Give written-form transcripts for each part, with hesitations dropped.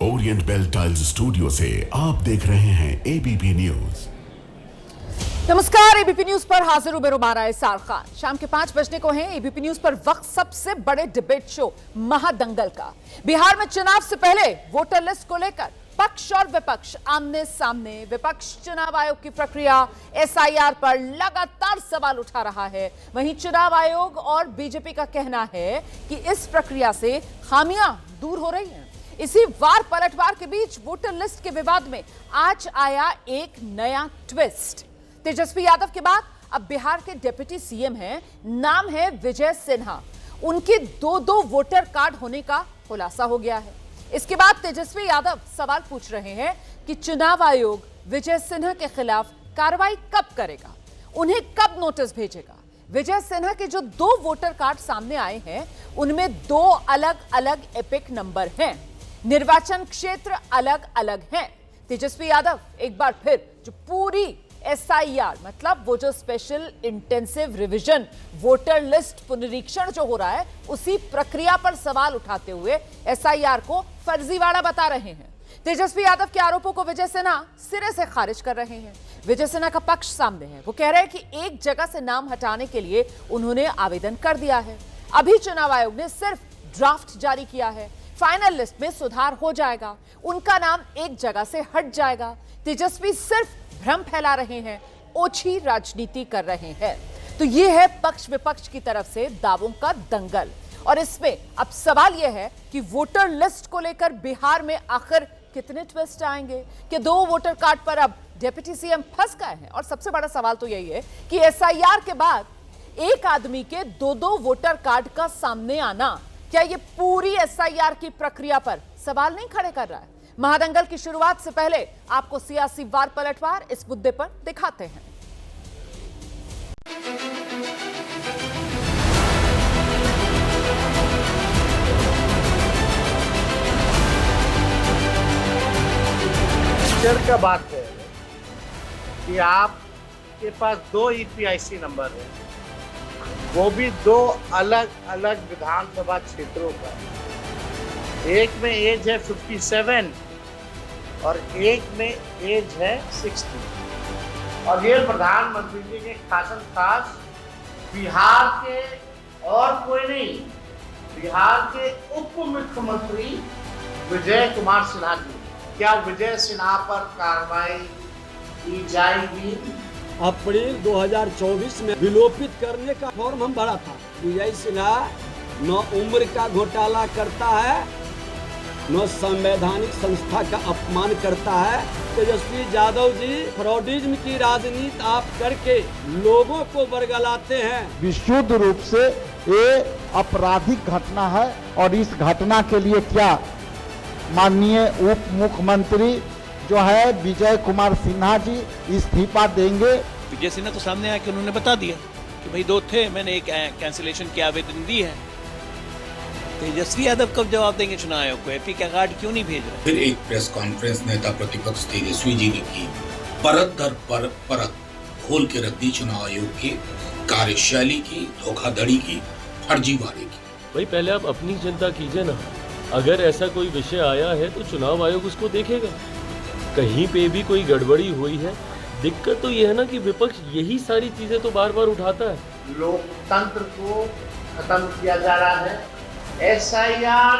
Orient bell tiles studio से आप देख रहे हैं एबीपी न्यूज। नमस्कार, एबीपी न्यूज पर हाजिर हूं मैं रुमाना इसार खान। शाम के 5 बजने को है एबीपी न्यूज पर वक्त सबसे बड़े डिबेट शो महादंगल का। बिहार में चुनाव से पहले वोटर लिस्ट को लेकर पक्ष और विपक्ष आमने सामने। विपक्ष चुनाव आयोग की प्रक्रिया एसआईआर पर लगातार सवाल उठा रहा है, वहीं चुनाव आयोग और बीजेपी का कहना है कि इस प्रक्रिया से खामियां दूर हो रही हैं। इसी वार पलटवार के बीच वोटर लिस्ट के विवाद में आज आया एक नया ट्विस्ट। तेजस्वी यादव के बाद अब बिहार के डिप्टी सीएम हैं, नाम है विजय सिन्हा। उनके दो वोटर कार्ड होने का खुलासा हो गया है। इसके बाद तेजस्वी यादव सवाल पूछ रहे हैं कि चुनाव आयोग विजय सिन्हा के खिलाफ कार्रवाई कब करेगा, उन्हें कब नोटिस भेजेगा। विजय सिन्हा के जो 2 वोटर कार्ड सामने आए हैं उनमें 2 अलग अलग एपिक नंबर हैं, निर्वाचन क्षेत्र अलग अलग हैं। तेजस्वी यादव एक बार फिर जो पूरी एसआईआर मतलब वो जो special intensive revision voter list पुनरीक्षण जो हो रहा है उसी प्रक्रिया पर सवाल उठाते हुए एसआईआर को फर्जीवाड़ा बता रहे हैं। तेजस्वी यादव के आरोपों को विजय सिन्हा सिरे से खारिज कर रहे हैं। विजय सिन्हा का पक्ष सामने है, वो कह रहे हैं कि एक जगह से नाम हटाने के लिए उन्होंने आवेदन कर दिया है। अभी चुनाव आयोग ने सिर्फ ड्राफ्ट जारी किया है, फाइनल लिस्ट में सुधार हो जाएगा, उनका नाम एक जगह से हट जाएगा। तेजस्वी सिर्फ भ्रम फैला रहे हैं, ओछी राजनीति कर रहे हैं। तो यह है पक्ष विपक्ष की तरफ से दावों का दंगल। और इसमें अब सवाल यह है कि वोटर लिस्ट को लेकर बिहार में आखिर कितने ट्विस्ट आएंगे कि 2 वोटर कार्ड पर अब डिप्टी सीएम फंस गए हैं। और सबसे बड़ा सवाल तो यही है कि एसआईआर के बाद एक आदमी के 2 वोटर कार्ड का सामने आना क्या ये पूरी एसआईआर की प्रक्रिया पर सवाल नहीं खड़े कर रहा है। महादंगल की शुरुआत से पहले आपको सियासी वार पलटवार इस मुद्दे पर दिखाते हैं। का बात है कि आपके पास 2 ईपीआईसी नंबर है, वो भी 2 अलग अलग विधानसभा क्षेत्रों का। एक में एज है 57 और एक में एज है 60। और ये प्रधानमंत्री जी के खासन खास बिहार के और कोई नहीं, बिहार के उप मुख्यमंत्री विजय कुमार सिन्हा जी। क्या विजय सिन्हा पर कार्रवाई की जाएगी? अप्रैल 2024 में विलोपित करने का फॉर्म हम भरा था। विजय सिन्हा न उम्र का घोटाला करता है, न संवैधानिक संस्था का अपमान करता है। तेजस्वी यादव जी फ्रॉडिज्म की राजनीति आप करके लोगों को बरगलाते हैं। विशुद्ध रूप से ये आपराधिक घटना है और इस घटना के लिए क्या माननीय उप मुख्यमंत्री जो है विजय कुमार सिन्हा जी इस्तीफा देंगे। विजय सिन्हा तो सामने आके उन्होंने बता दिया कि भाई 2 थे, मैंने एक कैंसिलेशन की आवेदन दी है। तेजस्वी यादव कब जवाब देंगे चुनाव आयोग को, एपी का कार्ड क्यों नहीं भेज रहे? फिर एक प्रेस कॉन्फ्रेंस नेता प्रतिपक्ष तेजस्वी जी ने की, परत दर परत खोल के रख दी चुनाव आयोग की कार्यशैली की, धोखाधड़ी की, फर्जीवाड़े की। भाई पहले आप अपनी चिंता कीजिए ना। अगर ऐसा कोई विषय आया है तो चुनाव आयोग उसको देखेगा, कहीं पे भी कोई गड़बड़ी हुई है। दिक्कत तो यह है ना कि विपक्ष यही सारी चीजें तो बार बार उठाता है। लोकतंत्र को खत्म किया जा रहा है। एसआईआर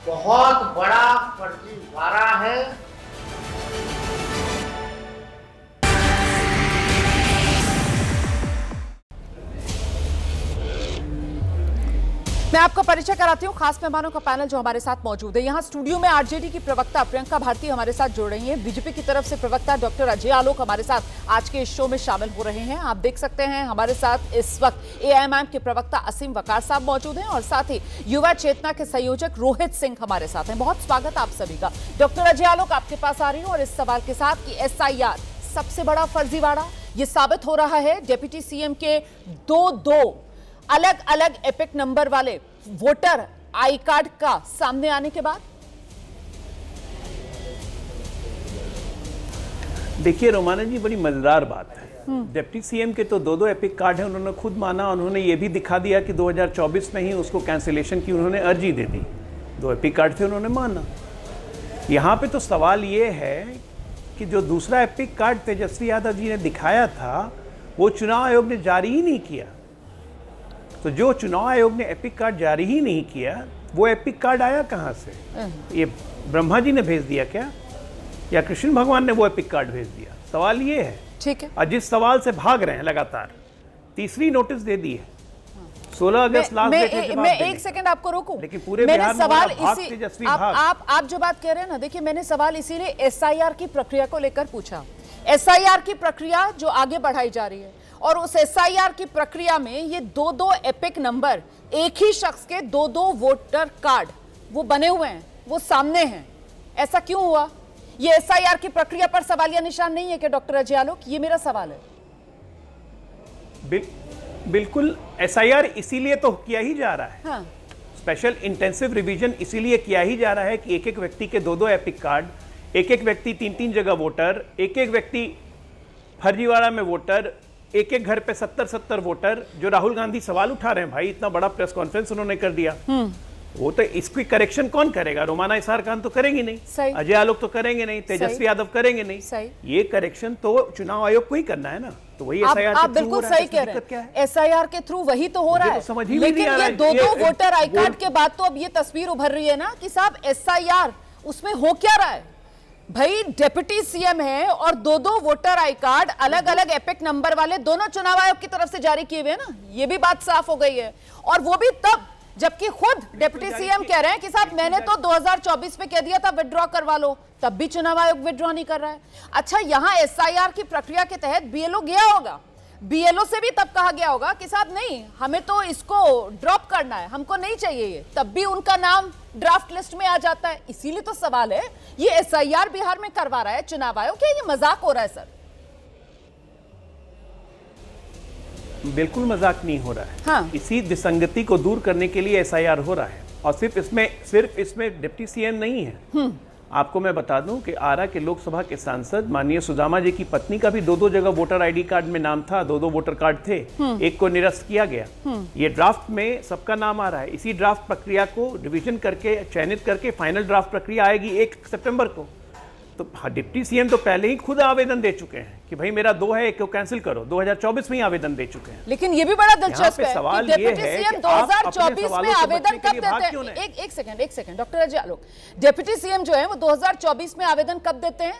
बहुत बड़ा फर्जीवाड़ा है। मैं आपको परिचय कराती हूँ खास मेहमानों का पैनल जो हमारे साथ मौजूद है। यहाँ स्टूडियो में आरजेडी की प्रवक्ता प्रियंका भारती हमारे साथ जुड़ रही हैं। बीजेपी की तरफ से प्रवक्ता डॉक्टर अजय आलोक हमारे साथ आज के इस शो में शामिल हो रहे हैं। आप देख सकते हैं हमारे साथ इस वक्त एआईएमआईएम के प्रवक्ता असीम वकार साहब मौजूद हैं और साथ ही युवा चेतना के संयोजक रोहित सिंह हमारे साथ हैं। बहुत स्वागत आप सभी का। डॉक्टर अजय आलोक आपके पास आ रही हूँ और इस सवाल के साथ कि एसआईआर सबसे बड़ा फर्जीवाड़ा ये साबित हो रहा है डिप्टी सीएम के 2 अलग अलग एपिक नंबर वाले वोटर आई कार्ड का सामने आने के बाद। देखिए रोमाना जी, बड़ी मजेदार बात है। डिप्टी सीएम के तो 2 एपिक कार्ड हैं, उन्होंने खुद माना। उन्होंने ये भी दिखा दिया कि 2024 में ही उसको कैंसिलेशन की उन्होंने अर्जी दे दी। 2 एपिक कार्ड थे, उन्होंने माना। यहाँ पे तो सवाल ये है कि जो दूसरा एपिक कार्ड तेजस्वी यादव जी ने दिखाया था वो चुनाव आयोग ने जारी ही नहीं किया। तो जो चुनाव आयोग ने एपिक कार्ड जारी ही नहीं किया वो एपिक कार्ड आया कहाँ से? ये ब्रह्मा जी ने भेज दिया क्या, या कृष्ण भगवान ने वो एपिक कार्ड भेज दिया? सवाल ये है। ठीक है। और जिस सवाल से भाग रहे हैं लगातार, तीसरी नोटिस दे दी है 16 अगस्त लास्ट डेट है जवाब मैं देने एक सेकंड आपको रोकूं। लेकिन पूरे मैंने बिहार में सवाल भाग इसी तेजस्वी आप जो बात कह रहे हैं ना, देखिए मैंने सवाल इसीलिए एसआईआर की प्रक्रिया को लेकर पूछा। एसआईआर की प्रक्रिया जो आगे बढ़ाई जा रही है और उस एसआईआर की प्रक्रिया में ये दो एपिक नंबर, एक ही शख्स के दो वोटर कार्ड वो बने हुए हैं, वो सामने हैं। ऐसा क्यों हुआ? ये एसआईआर की प्रक्रिया पर सवालिया निशान नहीं है कि डॉक्टर अजय आलोक? ये मेरा सवाल है। बिल्कुल, एसआईआर इसीलिए तो किया ही जा रहा है। हाँ। स्पेशल इंटेंसिव रिवीजन इसीलिए किया ही जा रहा है कि एक एक व्यक्ति के दो एपिक कार्ड, एक एक व्यक्ति 3-3 जगह वोटर, एक एक व्यक्ति फर्जीवाड़ा में वोटर, एक एक घर पे 70-70 वोटर। जो राहुल गांधी सवाल उठा रहे हैं भाई, इतना बड़ा प्रेस कॉन्फ्रेंस उन्होंने कर दिया, वो तो इसकी करेक्शन कौन करेगा? रोमाना इसार खान तो करेंगी नहीं, अजय आलोक तो करेंगे नहीं, तेजस्वी यादव करेंगे नहीं। ये करेक्शन तो चुनाव आयोग को ही करना है ना। तो वही एसआईआर आप बिल्कुल सही कह रहे हैं, एसआईआर के थ्रू वही तो हो रहा है। समझ ही लेकिन नहीं आ रहा ये दो वोटर आई कार्ड के बाद तो अब ये तस्वीर उभर रही है ना कि साहब एसआईआर उसमें हो क्या रहा है? भाई डिप्टी सीएम है और दो वोटर आई कार्ड अलग अलग एपिक नंबर वाले दोनों चुनाव आयोग की तरफ से जारी किए हुए हैं ना, ये भी बात साफ हो गई है। और वो भी तब जबकि खुद डिप्टी सीएम कह रहे हैं कि साहब मैंने तो 2024 में कह दिया था विड्रॉ करवा लो, तब भी चुनाव आयोग विड्रॉ नहीं कर रहा है। अच्छा, यहां एसआईआर की प्रक्रिया के तहत बीएलओ गया होगा, बीएलओ से भी तब कहा गया होगा कि साहब नहीं, हमें तो इसको ड्रॉप करना है, हमको नहीं चाहिए ये, तब भी उनका नाम ड्राफ्ट लिस्ट में आ जाता है। इसीलिए तो सवाल है, ये एसआईआर बिहार में करवा रहा है चुनाव आयोग, क्या ये मजाक हो रहा है सर? बिल्कुल मजाक नहीं हो रहा है। हाँ। इसी विसंगति को दूर करने के लिए एसआईआर हो रहा है। और सिर्फ इसमें डिप्टी सीएम नहीं है। आपको मैं बता दूं कि आरा के लोकसभा के सांसद माननीय सुदामा जी की पत्नी का भी दो जगह वोटर आईडी कार्ड में नाम था, दो वोटर कार्ड थे, एक को निरस्त किया गया। ये ड्राफ्ट में सबका नाम आ रहा है। इसी ड्राफ्ट प्रक्रिया को रिवीजन करके चयनित करके फाइनल ड्राफ्ट प्रक्रिया आएगी 1 सितंबर को। तो डिप्टी सीएम तो पहले ही खुद आवेदन दे चुके हैं कि भाई मेरा 2 है, एक को कैंसिल करो। 2024 में ही आवेदन दे चुके हैं। लेकिन ये भी बड़ा दिलचस्प है सवाल कि डिप्टी सीएम 2024 में आवेदन कब देते हैं? एक second doctor Ajay Alok, deputy CM जो है वो 2024 में आवेदन कब देते हैं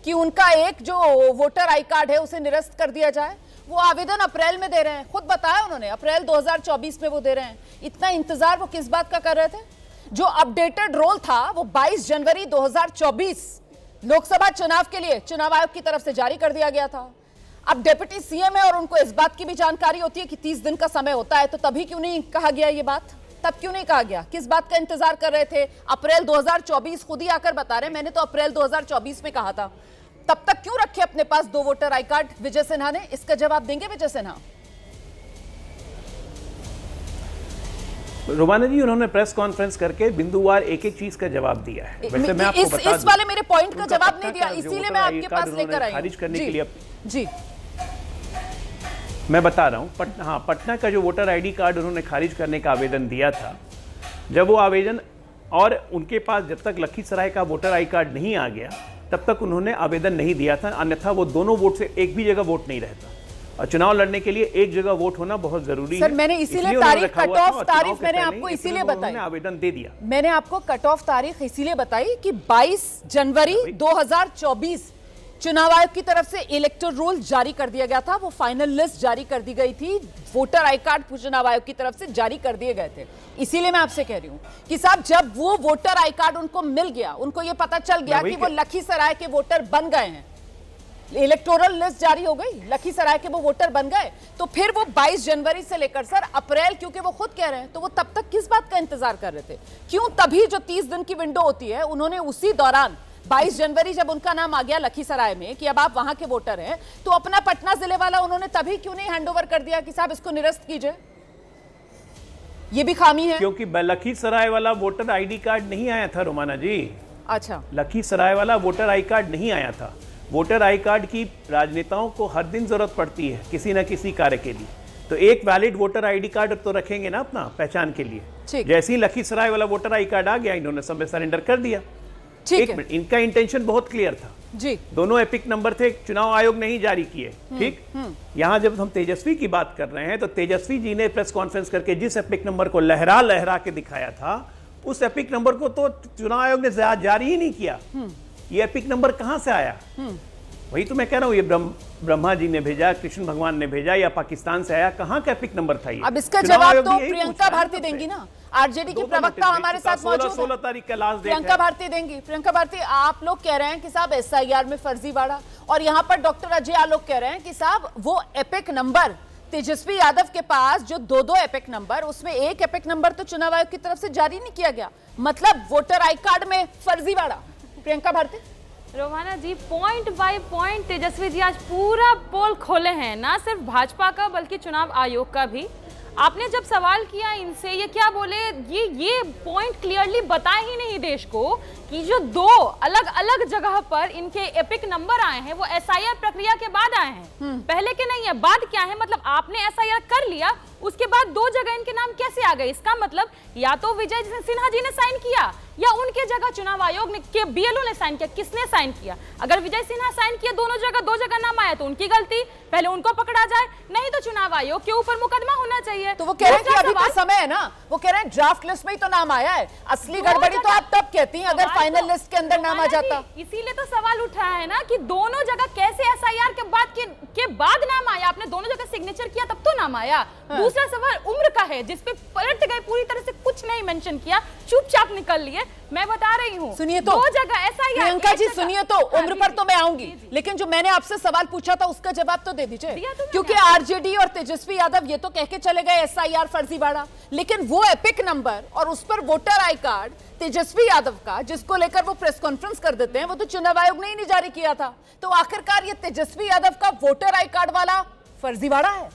कि उनका एक जो वोटर आई कार्ड है उसे निरस्त कर दिया जाए? वो आवेदन अप्रैल में दे रहे हैं, खुद बताया उन्होंने, अप्रैल 2024 में वो दे रहे हैं। इतना इंतजार वो किस बात का कर रहे थे? जो अपडेटेड रोल था वो 22 जनवरी 2024 लोकसभा चुनाव के लिए चुनाव आयोग की तरफ से जारी कर दिया गया था। अब डिप्टी सीएम है और उनको इस बात की भी जानकारी होती है कि 30 दिन का समय होता है, तो तभी क्यों नहीं कहा गया ये बात? तब क्यों नहीं कहा गया? किस बात का इंतजार कर रहे थे? अप्रैल 2024 खुद ही आकर बता रहे, मैंने तो अप्रैल 2024 में कहा था। तब तक क्यों रखे अपने पास 2 voter I card? Vijay Sinha ने इसका जवाब देंगे विजय सिन्हा? रोमाना जी, उन्होंने प्रेस कॉन्फ्रेंस करके बिंदुवार एक चीज का जवाब दिया है। वैसे मैं आपको बता इस वाले मेरे पॉइंट का जवाब नहीं दिया, इसीलिए मैं आपके पास लेकर आई खारिज करने के लिए जी मैं बता रहा हूँ। पटना का जो वोटर आईडी कार्ड उन्होंने खारिज करने का आवेदन दिया था, जब वो आवेदन और उनके पास जब तक लखीसराय का वोटर आई कार्ड नहीं आ गया तब तक उन्होंने आवेदन नहीं दिया था, अन्यथा वो दोनों वोट से एक भी जगह वोट नहीं रहता। और चुनाव लड़ने के लिए एक जगह वोट होना बहुत जरूरी है। सर, मैंने इसीलिए तारीख कट ऑफ तारीख मैंने आपको इसीलिए बताई, आवेदन दे दिया। मैंने आपको कट ऑफ तारीख इसीलिए बताई कि 22 जनवरी 2024 चुनाव आयोग की तरफ से इलेक्टोरल रोल जारी कर दिया गया था, वो फाइनल लिस्ट जारी कर दी गई थी, वोटर आई कार्ड चुनाव आयोग की तरफ से जारी कर दिए गए थे। इसीलिए मैं आपसे कह रही हूं कि साहब जब वो वोटर आई कार्ड उनको मिल गया, उनको ये पता चल गया कि वो लखीसराय के वोटर बन गए हैं, इलेक्टोरल लिस्ट जारी हो गई, लखीसराय के वो वोटर बन गए, तो फिर वो 22 जनवरी से लेकर सर अप्रैल, क्योंकि वो खुद कह रहे हैं, तो वो तब तक किस बात का इंतजार कर रहे थे? क्यों तभी जो 30 दिन की विंडो होती है उन्होंने उसी दौरान 22 जनवरी जब उनका नाम आ गया लखीसराय में कि अब आप वहां के वोटर हैं, तो अपना पटना जिले वाला उन्होंने तभी क्यों नहीं हैंडओवर कर दिया कि साहब इसको निरस्त कीजिए? ये भी खामी है, क्योंकि लखीसराय वाला वोटर आईडी कार्ड नहीं आया था रोमाना जी। अच्छा, लखीसराय वाला वोटर आई कार्ड नहीं आया था। वोटर आई कार्ड की राजनेताओं को हर दिन जरूरत पड़ती है किसी न किसी कार्य के लिए, तो एक वैलिड वोटर आईडी कार्ड तो रखेंगे ना अपना पहचान के लिए। जैसे ही लखीसराय वाला वोटर आई कार्ड आ गया, इन्होंने सब सरेंडर कर दिया। ठीक एक है। मिनट, इनका इंटेंशन बहुत क्लियर था जी। दोनों एपिक नंबर थे, चुनाव आयोग नहीं जारी किए। ठीक, यहां जब हम तेजस्वी की बात कर रहे हैं तो तेजस्वी जी ने प्रेस कॉन्फ्रेंस करके जिस एपिक नंबर को लहरा लहरा के दिखाया था, उस एपिक नंबर को तो चुनाव आयोग ने जारी ही नहीं किया। ये एपिक नंबर कहां से आया? वही तो मैं कह रहा हूं, ये ब्रह्मा जी ने भेजा, कृष्ण भगवान ने भेजा, या पाकिस्तान से आया? कहां का एपिक नंबर था ये? अब इसका चुनाव जवाब आयोग तो भी यही प्रियंका पूछ रहा है भारती सबसे। देंगी ना, आरजेडी की दो प्रवक्ता नोटिस हमारे भेज चुका, साथ मौजूद 16 तारीख का लास्ट डेट प्रियंका है। भारती देंगी। प्रियंका भारती, आप लोग कह रहे हैं कि साहब एसआईआर में फर्जीवाड़ा, और यहाँ पर डॉक्टर अजय आलोक कह रहे हैं कि साहब वो एपिक नंबर तेजस्वी यादव के पास जो दो एपिक नंबर, उसमें एक एपिक नंबर तो चुनाव आयोग की तरफ से जारी नहीं किया गया, मतलब वोटर आई कार्ड में फर्जीवाड़ा। प्रियंका भारती, रोमाना जी, point by point Tejashwi ji आज पूरा पोल खोले हैं, ना सिर्फ भाजपा का बल्कि चुनाव आयोग का भी। आपने जब सवाल किया इनसे, ये क्या बोले, ये पॉइंट क्लियरली बताए ही नहीं देश को कि जो दो अलग अलग जगह पर इनके एपिक नंबर आए हैं वो एसआईआर प्रक्रिया के बाद आए हैं, पहले के नहीं है। बाद क्या है, मतलब आपने एसआईआर कर लिया, उसके बाद दो जगह इनके नाम कैसे आ गए? इसका मतलब या तो विजय सिन्हा जी ने साइन किया या उनके जगह चुनाव आयोग ने के बीएलओ ने साइन किया। किसने साइन किया? अगर विजय सिन्हा साइन किया, दो जगह नाम आया तो उनकी गलती, पहले उनको पकड़ा जाए, नहीं तो चुनाव आयोग के ऊपर मुकदमा होना चाहिए। तो वो कह रहे हैं कि अभी तो समय है ना, वो कह रहे हैं ड्राफ्ट लिस्ट में ही तो नाम आया है, असली गड़बड़ी तो आप तब कहती हैं अगर फाइनल लिस्ट के अंदर नाम आ जाता। इसीलिए तो सवाल उठा है ना कि दोनों जगह कैसे एसआईआर के बाद नाम आया, आपने दोनों जगह सिग्नेचर किया तब तो नाम आया। दूसरा सवाल उम्र का है, जिसपे पलट गए, पूरी तरह से कुछ नहीं मेंशन किया, चुपचाप निकल लिए। मैं बता रही हूँ, सुनिए तो दो जगह एसआईआर। प्रियंका जी सुनिए तो, उम्र पर तो मैं आऊंगी, लेकिन जो मैंने आपसे सवाल पूछा था उसका जवाब तो दे दीजिए, क्योंकि आरजेडी और तेजस्वी यादव ये तो कह के चले गए एसआईआर फर्जीवाड़ा, लेकिन वो एपिक नंबर और उस पर voter I card Tejashwi Yadav का, जिसको लेकर वो प्रेस कॉन्फ्रेंस कर देते हैं, वो तो चुनाव आयोग ने ही नहीं जारी किया था। तो आखिरकार ये तेजस्वी यादव का वोटर आई कार्ड वाला फर्जीवाड़ा है।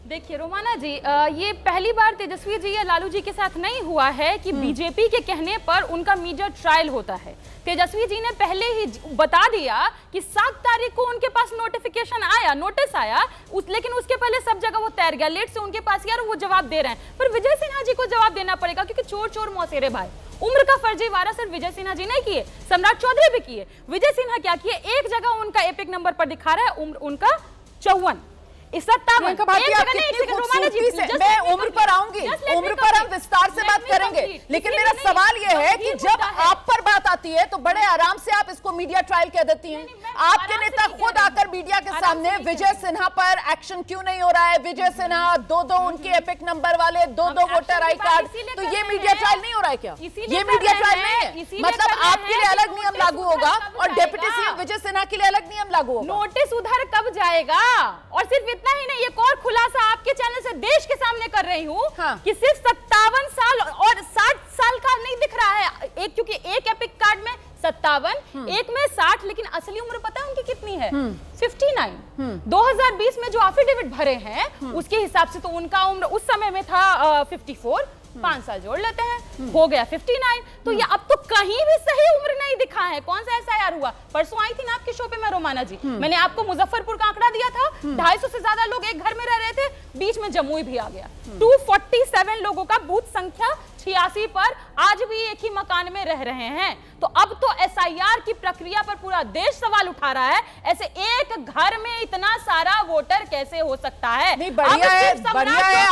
देखिए रोमाना जी, ये पहली बार तेजस्वी जी या लालू जी के साथ नहीं हुआ है कि बीजेपी के कहने पर उनका मीडिया ट्रायल होता है। तेजस्वी जी ने पहले ही बता दिया कि 7 तारीख को उनके पास नोटिफिकेशन आया, नोटिस आया, लेकिन उसके पहले सब जगह वो तैर गया, लेट से उनके पास यार वो जवाब दे रहे हैं। पर विजय सिन्हा जी को जवाब देना पड़ेगा, क्योंकि चोर चोर मौसेरे भाई। उम्र का फर्जीवाड़ा सिर्फ विजय सिन्हा जी नहीं किए, सम्राट चौधरी भी किए। विजय सिन्हा क्या किए, एक जगह उनका एपिक नंबर पर दिखा रहा है उम्र उनका 54, 57। मैं उम्र पर आऊंगी, उम्र पर हम विस्तार से बात करेंगे, लेकिन मेरा सवाल यह है कि जब आप पर बात आती है तो बड़े आराम से आप इसको मीडिया ट्रायल कह देती हैं। आपके नेता खुद आकर मीडिया के सामने विजय सिन्हा पर एक्शन क्यों नहीं हो रहा है, विजय सिन्हा दो उनके एपिक नंबर वाले दो वोटर आई कार्ड, तो ये मीडिया ट्रायल नहीं हो रहा है क्या? ये मीडिया ट्रायल नहीं है, मतलब आपके लिए अलग नियम लागू होगा और डिप्टी सीएम विजय सिन्हा के लिए अलग नियम लागू होगा। नोटिस उधर कब जाएगा? और सिर्फ इतना ही नहीं, एक और खुलासा आपके चैनल से देश के सामने कर रही हूँ कि सिर्फ 57 साल और 60 साल का नहीं दिख रहा है, एक क्योंकि एक एपिक कार्ड में 57, एक में 60, लेकिन असली उम्र पता है उनकी कितनी है? 59। 2020 में जो एफिडेविट भरे हैं उसके हिसाब से तो उनका उम्र उस समय में था 54, 5 साल जोड़ लेते हैं, हो गया 59। तो ये अब तो कहीं भी सही उम्र नहीं दिखा है। कौन सा ऐसा यार हुआ? परसों आई थी ना आपके शो पे मैं रोमाना जी, मैंने आपको मुजफ्फरपुर का आंकड़ा दिया था, 250 से ज्यादा लोग एक घर में रह रहे थे, बीच में जमुई भी आ गया। 247 लोगों का बूथ संख्या 86 पर आज भी एक ही मकान में रह रहे हैं। तो अब तो एसआईआर की प्रक्रिया पर पूरा देश सवाल उठा रहा है, ऐसे एक घर में इतना सारा वोटर कैसे हो सकता है? नहीं, बढ़िया है, बढ़िया है।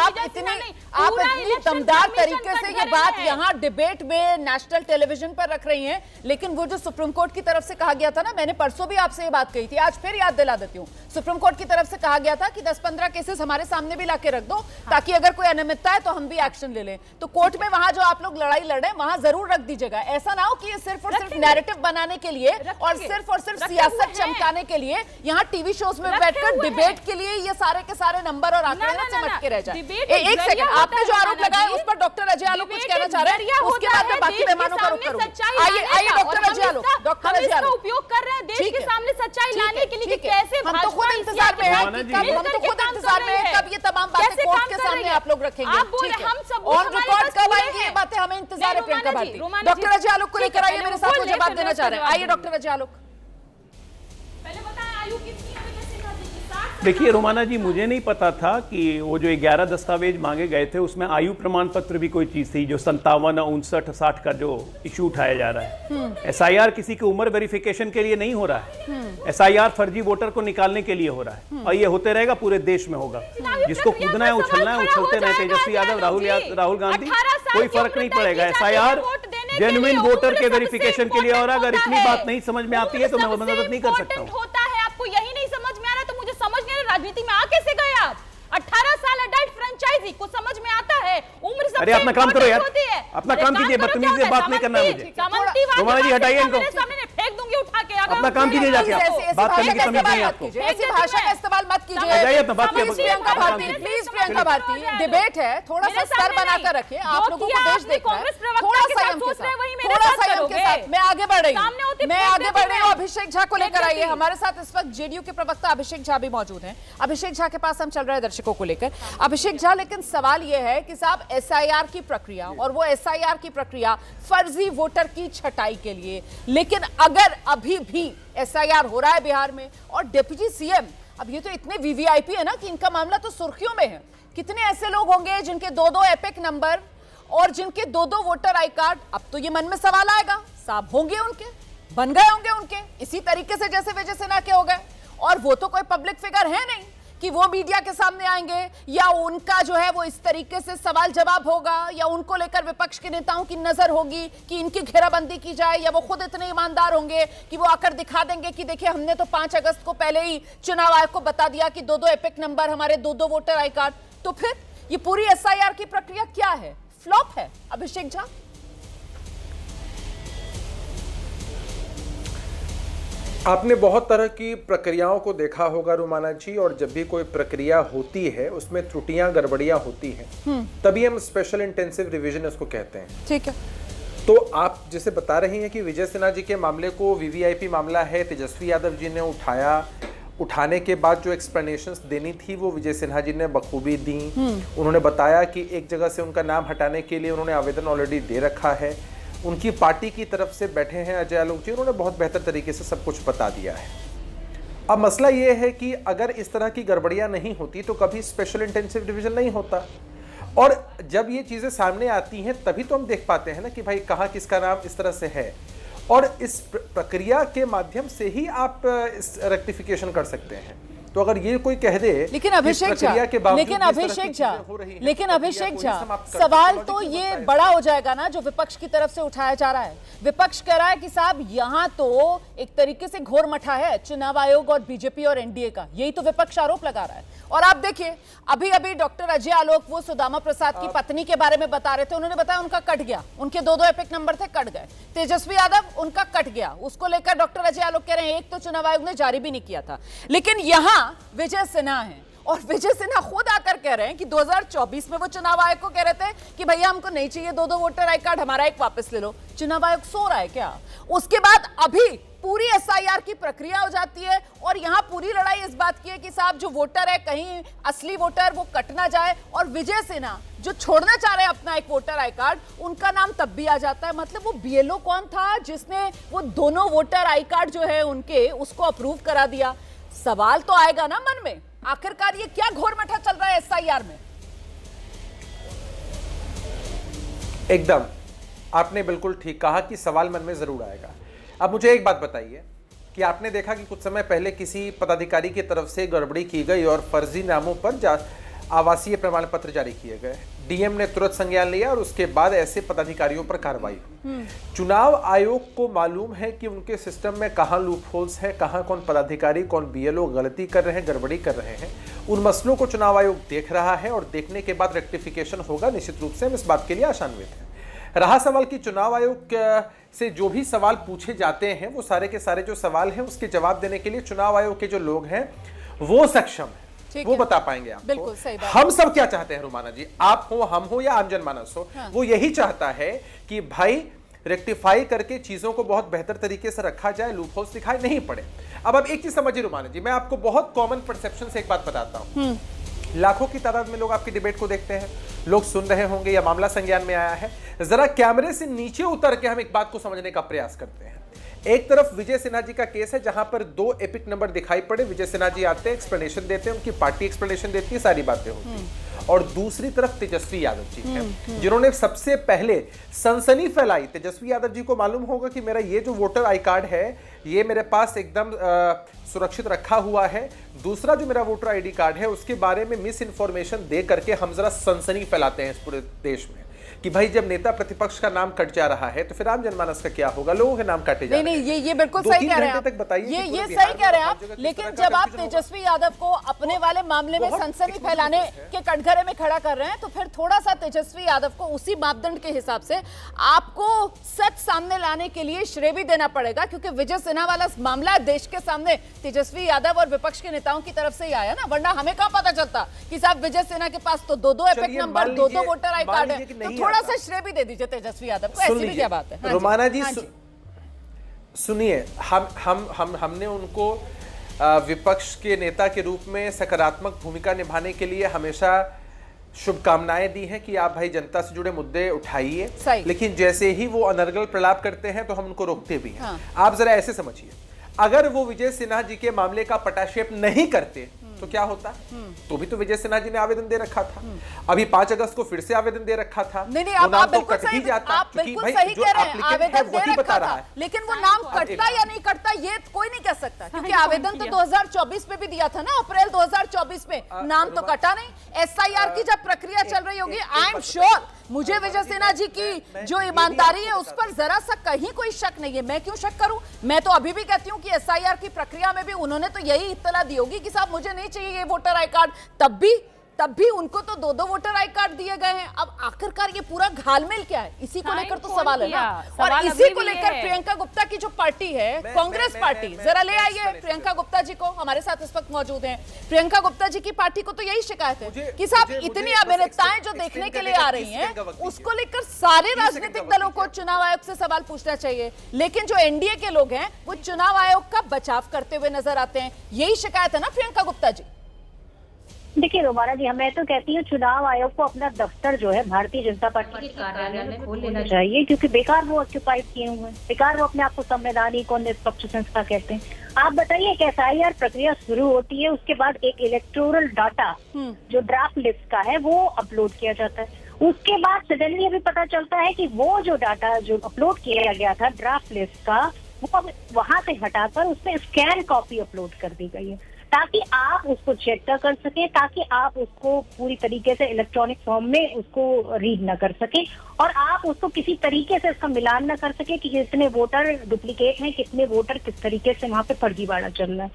आप इतनी दमदार तरीके से ये बात यहाँ डिबेट में नेशनल टेलीविजन पर रख रही हैं, लेकिन वो जो सुप्रीम कोर्ट की तरफ से कहा गया था ना, मैंने परसों भी आपसे ये बात कही थी, आज फिर याद दिला देती हूँ। सुप्रीम कोर्ट की तरफ से कहा गया था कि 10-15 केसेस हमारे सामने भी लाके रख दो, ताकि अगर कोई अनियमितता है तो हम भी एक्शन ले लें। तो कोर्ट में वहां जो आप लोग लड़ाई लड़े वहां जरूर रख दीजिएगा। ऐसा ना हो कि ये सिर्फ और सिर्फ नैरेटिव बनाने के लिए और सिर्फ सियासत चमकाने के लिए यहाँ टीवी शोज में बैठकर डिबेट के लिए ये सारे के सारे नंबर और आंकड़े चमक के रह जाए। एक सेकंड, आपने जो आरोप लगाया उस पर डॉक्टर अजय आलोक कुछ कहना चाह रहे हैं, उसके बाद मैं बाकी मेहमानों का रुख करूंगी। आइए डॉक्टर अजय आलोक, डॉक्टर अजय आलोक उपयोग कर रहे हैं देश के सामने सच्चाई लाने के लिए कि कैसे हम तो खुद इंतजार में हैं, कब ये तमाम बातें कोर्ट के सामने आप लोग रखेंगे। ऑन रिकॉर्ड कब आएंगी ये बातें, हमें इंतजार है। प्रियंका भारती, डॉक्टर अजय आलोक को लेकर आइए, मेरे साथ वो जवाब देना चाह रहे हैं। आइए डॉक्टर अजय आलोक। पहले बताएं आयु कितनी है? 60 देखिए रोमाना जी, मुझे नहीं पता था कि वो जो 11 दस्तावेज मांगे गए थे उसमें आयु प्रमाण पत्र भी कोई चीज थी, जो 57, 59, 60 का जो इशू उठाया जा रहा है। SIR किसी की उम्र वेरिफिकेशन के लिए नहीं हो रहा है, SIR फर्जी वोटर को निकालने के लिए हो रहा है, और ये होते रहेगा, पूरे देश में होगा। जिसको कूदना है उछलना है, उछलते रहे तेजस्वी यादव, राहुल गांधी, कोई फर्क नहीं पड़ेगा। SIR जेन्युइन वोटर के वेरिफिकेशन के लिए, और अगर इतनी बात नहीं समझ में आती है तो मैं मदद नहीं कर सकता हूँ। होता है, आपको यही नहीं समझ में आ रहा तो मुझे समझ नहीं आ रहा, राजनीति में आ कैसे गए आप? 18 साल अडल्ट फ्रेंचाइजी को समझ में आता है, उम्र सबसे अरे अपना काम करो यार, होती है। अपना काम कीजिए, बदतमीजी से बात नहीं करना है मुझे। रोमाना जी हटाइए इनको, फेंक दूंगी उठा के। अपना काम कीजिए जाके, बात करने की तमीज नहीं है आपको। ऐसी भाषा का इस्तेमाल मत कीजिए। प्रियंका भारती, प्लीज प्रियंका भारती, डिबेट है, थोड़ा सा स्तर बनाकर रखिए। आप लोगों को देश देख रहा है, थोड़ा संयम के साथ, थोड़ा संयम के साथ। मैं आगे बढ़ रही हूँ, अभिषेक झा को लेकर आइए। हमारे साथ इस वक्त जेडीयू के प्रवक्ता अभिषेक झा भी मौजूद हैं। अभिषेक झा के पास हम चल रहे हैं दर्शकों को लेकर। अभिषेक झा, लेकिन सवाल यह है कि साहब SIR की प्रक्रिया, और वो SIR की प्रक्रिया फर्जी वोटर की छटाई के लिए, लेकिन अगर अभी भी SIR हो रहा है बिहार में, और डिप्टी CM, अब ये तो इतने VVIP है ना कि इनका मामला तो सुर्खियों में है। कितने ऐसे लोग होंगे जिनके 2-2 एपिक नंबर और जिनके 2-2 वोटर आई कार्ड? अब तो ये मन में सवाल आएगा, साहब होंगे उनके, बन गए होंगे उनके, इसी तरीके से जैसे विजय सिन्हा के हो गए। और वो तो कोई पब्लिक फिगर है नहीं कि वो मीडिया के सामने आएंगे, या उनका जो है वो इस तरीके से सवाल जवाब होगा, या उनको लेकर विपक्ष के नेताओं की नजर होगी कि इनकी घेराबंदी की जाए, या वो खुद इतने ईमानदार होंगे कि वो आकर दिखा देंगे कि देखिए हमने तो 5 अगस्त को पहले ही चुनाव आयोग को बता दिया कि 2-2 एपिक नंबर, हमारे 2-2 वोटर आई कार्ड। तो फिर ये पूरी SIR की प्रक्रिया क्या है? फ्लॉप है अभिषेक झा? आपने बहुत तरह की प्रक्रियाओं को देखा होगा रोमाना जी, और जब भी कोई प्रक्रिया होती है उसमें त्रुटियां गड़बड़ियां होती हैं, तभी हम स्पेशल इंटेंसिव रिवीजन उसको कहते हैं। ठीक है। तो आप जैसे बता रही हैं कि विजय सिन्हा जी के मामले को VVIP मामला है, तेजस्वी यादव जी ने उठाया, उठाने के बाद जो एक्सप्लेनेशंस देनी थी वो विजय सिन्हा जी ने बखूबी दी। उन्होंने बताया कि एक जगह से उनका नाम हटाने के लिए उन्होंने आवेदन ऑलरेडी दे रखा है, उनकी पार्टी की तरफ से बैठे हैं अजय आलोक जी, उन्होंने बहुत बेहतर तरीके से सब कुछ बता दिया है। अब मसला ये है कि अगर इस तरह की गड़बड़ियां नहीं होती तो कभी स्पेशल इंटेंसिव डिवीजन नहीं होता, और जब ये चीज़ें सामने आती हैं तभी तो हम देख पाते हैं ना कि भाई कहाँ किसका नाम इस तरह से है, और इस प्रक्रिया के माध्यम से ही आप इस रेक्टिफिकेशन कर सकते हैं। तो अगर ये कोई कह दे, लेकिन अभिषेक झा, सवाल तो ये बड़ा हो जाएगा ना जो विपक्ष की तरफ से उठाया जा रहा है। विपक्ष कह रहा है कि साहब यहाँ तो एक तरीके से घोर मठा है चुनाव आयोग और बीजेपी और एनडीए का, यही तो विपक्ष आरोप लगा रहा है। और आप देखिए अभी अभी डॉक्टर अजय आलोक वो सुदामा प्रसाद की पत्नी के बारे में बता रहे थे, उन्होंने बताया उनका कट गया, उनके 2-2 एपिक नंबर थे, कट गए। तेजस्वी यादव उनका कट गया, उसको लेकर डॉक्टर अजय आलोक कह रहे हैं एक तो चुनाव आयोग ने जारी भी नहीं किया था। लेकिन यहां विजय सिन्हा है, और विजय सिन्हा खुद आकर कह रहे हैं कि 2024 में वो चुनाव आयोग को कह रहे थे कि भैया हमको नहीं चाहिए 2-2 वोटर आई कार्ड, हमारा एक वापस ले लो। चुनाव आयोग सो रहा है क्या? उसके बाद अभी पूरी SIR की प्रक्रिया हो जाती है, और यहां पूरी लड़ाई इस बात की है कि साहब जो वोटर है कहीं असली वोटर वो कट ना जाए, और विजय सिन्हा जो छोड़ना चाह रहे हैं अपना एक वोटर आई कार्ड, उनका नाम तब भी आ जाता है। मतलब वो BLO कौन था जिसने वो दोनों वोटर आई कार्ड जो है उनके उसको अप्रूव करा दिया? सवाल तो आएगा ना मन में, आखिरकार ये क्या घोर मठा चल रहा है SIR में? एकदम आपने बिल्कुल ठीक कहा कि सवाल मन में जरूर आएगा। अब मुझे एक बात बताइए कि आपने देखा कि कुछ समय पहले किसी पदाधिकारी की तरफ से गड़बड़ी की गई और फर्जी नामों पर आवासीय प्रमाण पत्र जारी किए गए, डीएम ने तुरंत संज्ञान लिया और उसके बाद ऐसे पदाधिकारियों पर कार्रवाई हुई। चुनाव आयोग को मालूम है कि उनके सिस्टम में कहां लूप होल्स है, कहां कौन पदाधिकारी कौन BLO गलती कर रहे हैं, गड़बड़ी कर रहे हैं। उन मसलों को चुनाव आयोग देख रहा है और देखने के बाद रेक्टिफिकेशन होगा। निश्चित रूप से हम इस बात के लिए आशान्वित हैं। रहा सवाल कि चुनाव आयोग से जो भी सवाल पूछे जाते हैं वो सारे के सारे जो सवाल हैं उसके जवाब देने के लिए चुनाव आयोग के जो लोग हैं वो सक्षम है, वो बता पाएंगे आपको। बिल्कुल सही बात। हम सब क्या चाहते हैं रुमाना जी, आप हो, हम हो या आम जनमानस हो, हाँ। वो यही चाहता है कि भाई रेक्टिफाई करके चीजों को बहुत बेहतर तरीके से रखा जाए, लूप होल्स दिखाई नहीं पड़े। अब एक चीज समझिए रुमाना जी, मैं आपको बहुत कॉमन परसेप्शन से एक बात बताता हूं। लाखों की तादाद में लोग आपकी डिबेट को देखते हैं, लोग सुन रहे होंगे या मामला संज्ञान में आया है। जरा कैमरे से नीचे उतर के हम एक बात को समझने का प्रयास करते हैं। एक तरफ विजय सिन्हा जी का केस है जहां पर 2 एपिक नंबर दिखाई पड़े, विजय सिन्हा जी आते हैं, एक्सप्लेनेशन देते हैं, उनकी पार्टी एक्सप्लेनेशन देती है, सारी बातें होती हैं। और दूसरी तरफ तेजस्वी यादव जी हैं जिन्होंने सबसे पहले सनसनी फैलाई। तेजस्वी यादव जी को मालूम होगा कि मेरा ये जो वोटर आई कार्ड है ये मेरे पास एकदम सुरक्षित रखा हुआ है, दूसरा जो मेरा वोटर आईडी कार्ड है उसके बारे में मिस इन्फॉर्मेशन दे करके हम जरा सनसनी फैलाते हैं इस पूरे देश में कि भाई जब नेता प्रतिपक्ष का नाम कट जा रहा है तो फिर आम जनमानस का क्या होगा, लोगों के नाम काटे जा रहे हैं। नहीं, ये बिल्कुल सही कह रहे हैं आप। ये सही कह रहे हैं आप, लेकिन जब आप तेजस्वी यादव को अपने वाले मामले में सनसनी फैलाने के कटघरे में खड़ा कर रहे हैं तो फिर थोड़ा सा तेजस्वी यादव को उसी मापदंड के हिसाब से आपको सच सामने लाने के लिए श्रेय भी देना पड़ेगा, क्योंकि विजय सिन्हा वाला मामला देश के सामने तेजस्वी यादव और विपक्ष के नेताओं की तरफ से ही आया ना, वरना हमें कहाँ पता चलता कि साहब विजय सिन्हा के पास तो 2 epic number, 2 voter I card है, तो थोड़ा सा श्रेय भी दे दीजिए तेजस्वी यादव को। ऐसी भी क्या बात है? रोमाना जी सुनिए, हमने उनको विपक्ष के नेता के रूप में सकारात्मक भूमिका निभाने के लिए हमेशा शुभकामनाएं दी हैं कि आप भाई जनता से जुड़े मुद्दे उठाइए, लेकिन जैसे ही वो अनर्गल प्रलाप करते हैं तो हम उनको रोकते भी हैं। आप जरा ऐसे समझिए, अगर वो विजय सिन्हा जी के मामले का पटाक्षेप नहीं करते तो क्या होता? तो भी तो विजय सिन्हा जी ने आवेदन दे रखा था, अभी 5 अगस्त को फिर से आवेदन दे रखा था। नहीं, आप बिल्कुल सही कह रहे हैं, आवेदन दे रखा था, लेकिन वो नाम कटता या नहीं कटता ये कोई नहीं कह सकता, क्योंकि आवेदन तो 2024 में भी दिया था ना, अप्रैल 2024 में, नाम तो कटा नहीं। SIR की जब प्रक्रिया चल रही होगी, आई एम श्योर मुझे विजय सिन्हा जी की जो ईमानदारी है उस पर जरा सा कहीं कोई शक नहीं है। मैं क्यों शक करूं? मैं तो अभी भी कहती हूं कि SIR की प्रक्रिया में भी उन्होंने तो यही इत्तला दी होगी कि साहब मुझे नहीं चाहिए ये वोटर आई कार्ड, तब भी उनको तो 2 वोटर आई कार्ड दिए गए हैं। अब आखिरकार ये पूरा घालमेल क्या है, इसी को लेकर तो सवाल है ना। और इसी को लेकर प्रियंका गुप्ता की जो पार्टी है, कांग्रेस पार्टी, जरा ले आइए प्रियंका गुप्ता जी को, हमारे साथ इस वक्त मौजूद हैं। प्रियंका गुप्ता जी की पार्टी को तो यही शिकायत है कि साहब इतनी अभिनेताएं जो देखने के लिए आ रही हैं, उसको लेकर सारे राजनीतिक दलों को चुनाव आयोग से सवाल पूछना चाहिए, लेकिन जो NDA के लोग हैं वो चुनाव आयोग का बचाव करते हुए नजर आते हैं। यही शिकायत है ना प्रियंका गुप्ता जी? देखिए रोमाना जी, मैं तो कहती हूँ चुनाव आयोग को अपना दफ्तर जो है भारतीय जनता पार्टी के कार्यालय में खोल लेना चाहिए, क्योंकि बेकार वो ऑक्यूपाइड किए हुए हैं, बेकार वो अपने आप को संवैधानिक और निष्पक्ष संस्था कहते हैं। आप बताइए कि SIR प्रक्रिया शुरू होती है, उसके बाद एक इलेक्टोरल डाटा जो ड्राफ्ट लिस्ट का है वो अपलोड किया जाता है, उसके बाद सडनली अभी पता चलता है कि वो जो डाटा जो अपलोड किया गया था ड्राफ्ट लिस्ट का, वो अब वहां से हटाकर उसमें स्कैन कॉपी अपलोड कर दी गई है, ताकि आप उसको चेक कर सके, ताकि आप उसको पूरी तरीके से इलेक्ट्रॉनिक फॉर्म में उसको रीड न कर सके, और आप उसको किसी तरीके से इसका मिलान न कर सके कि कितने वोटर डुप्लीकेट हैं, कितने वोटर किस तरीके से वहां पे फर्जीवाड़ा चल रहा है।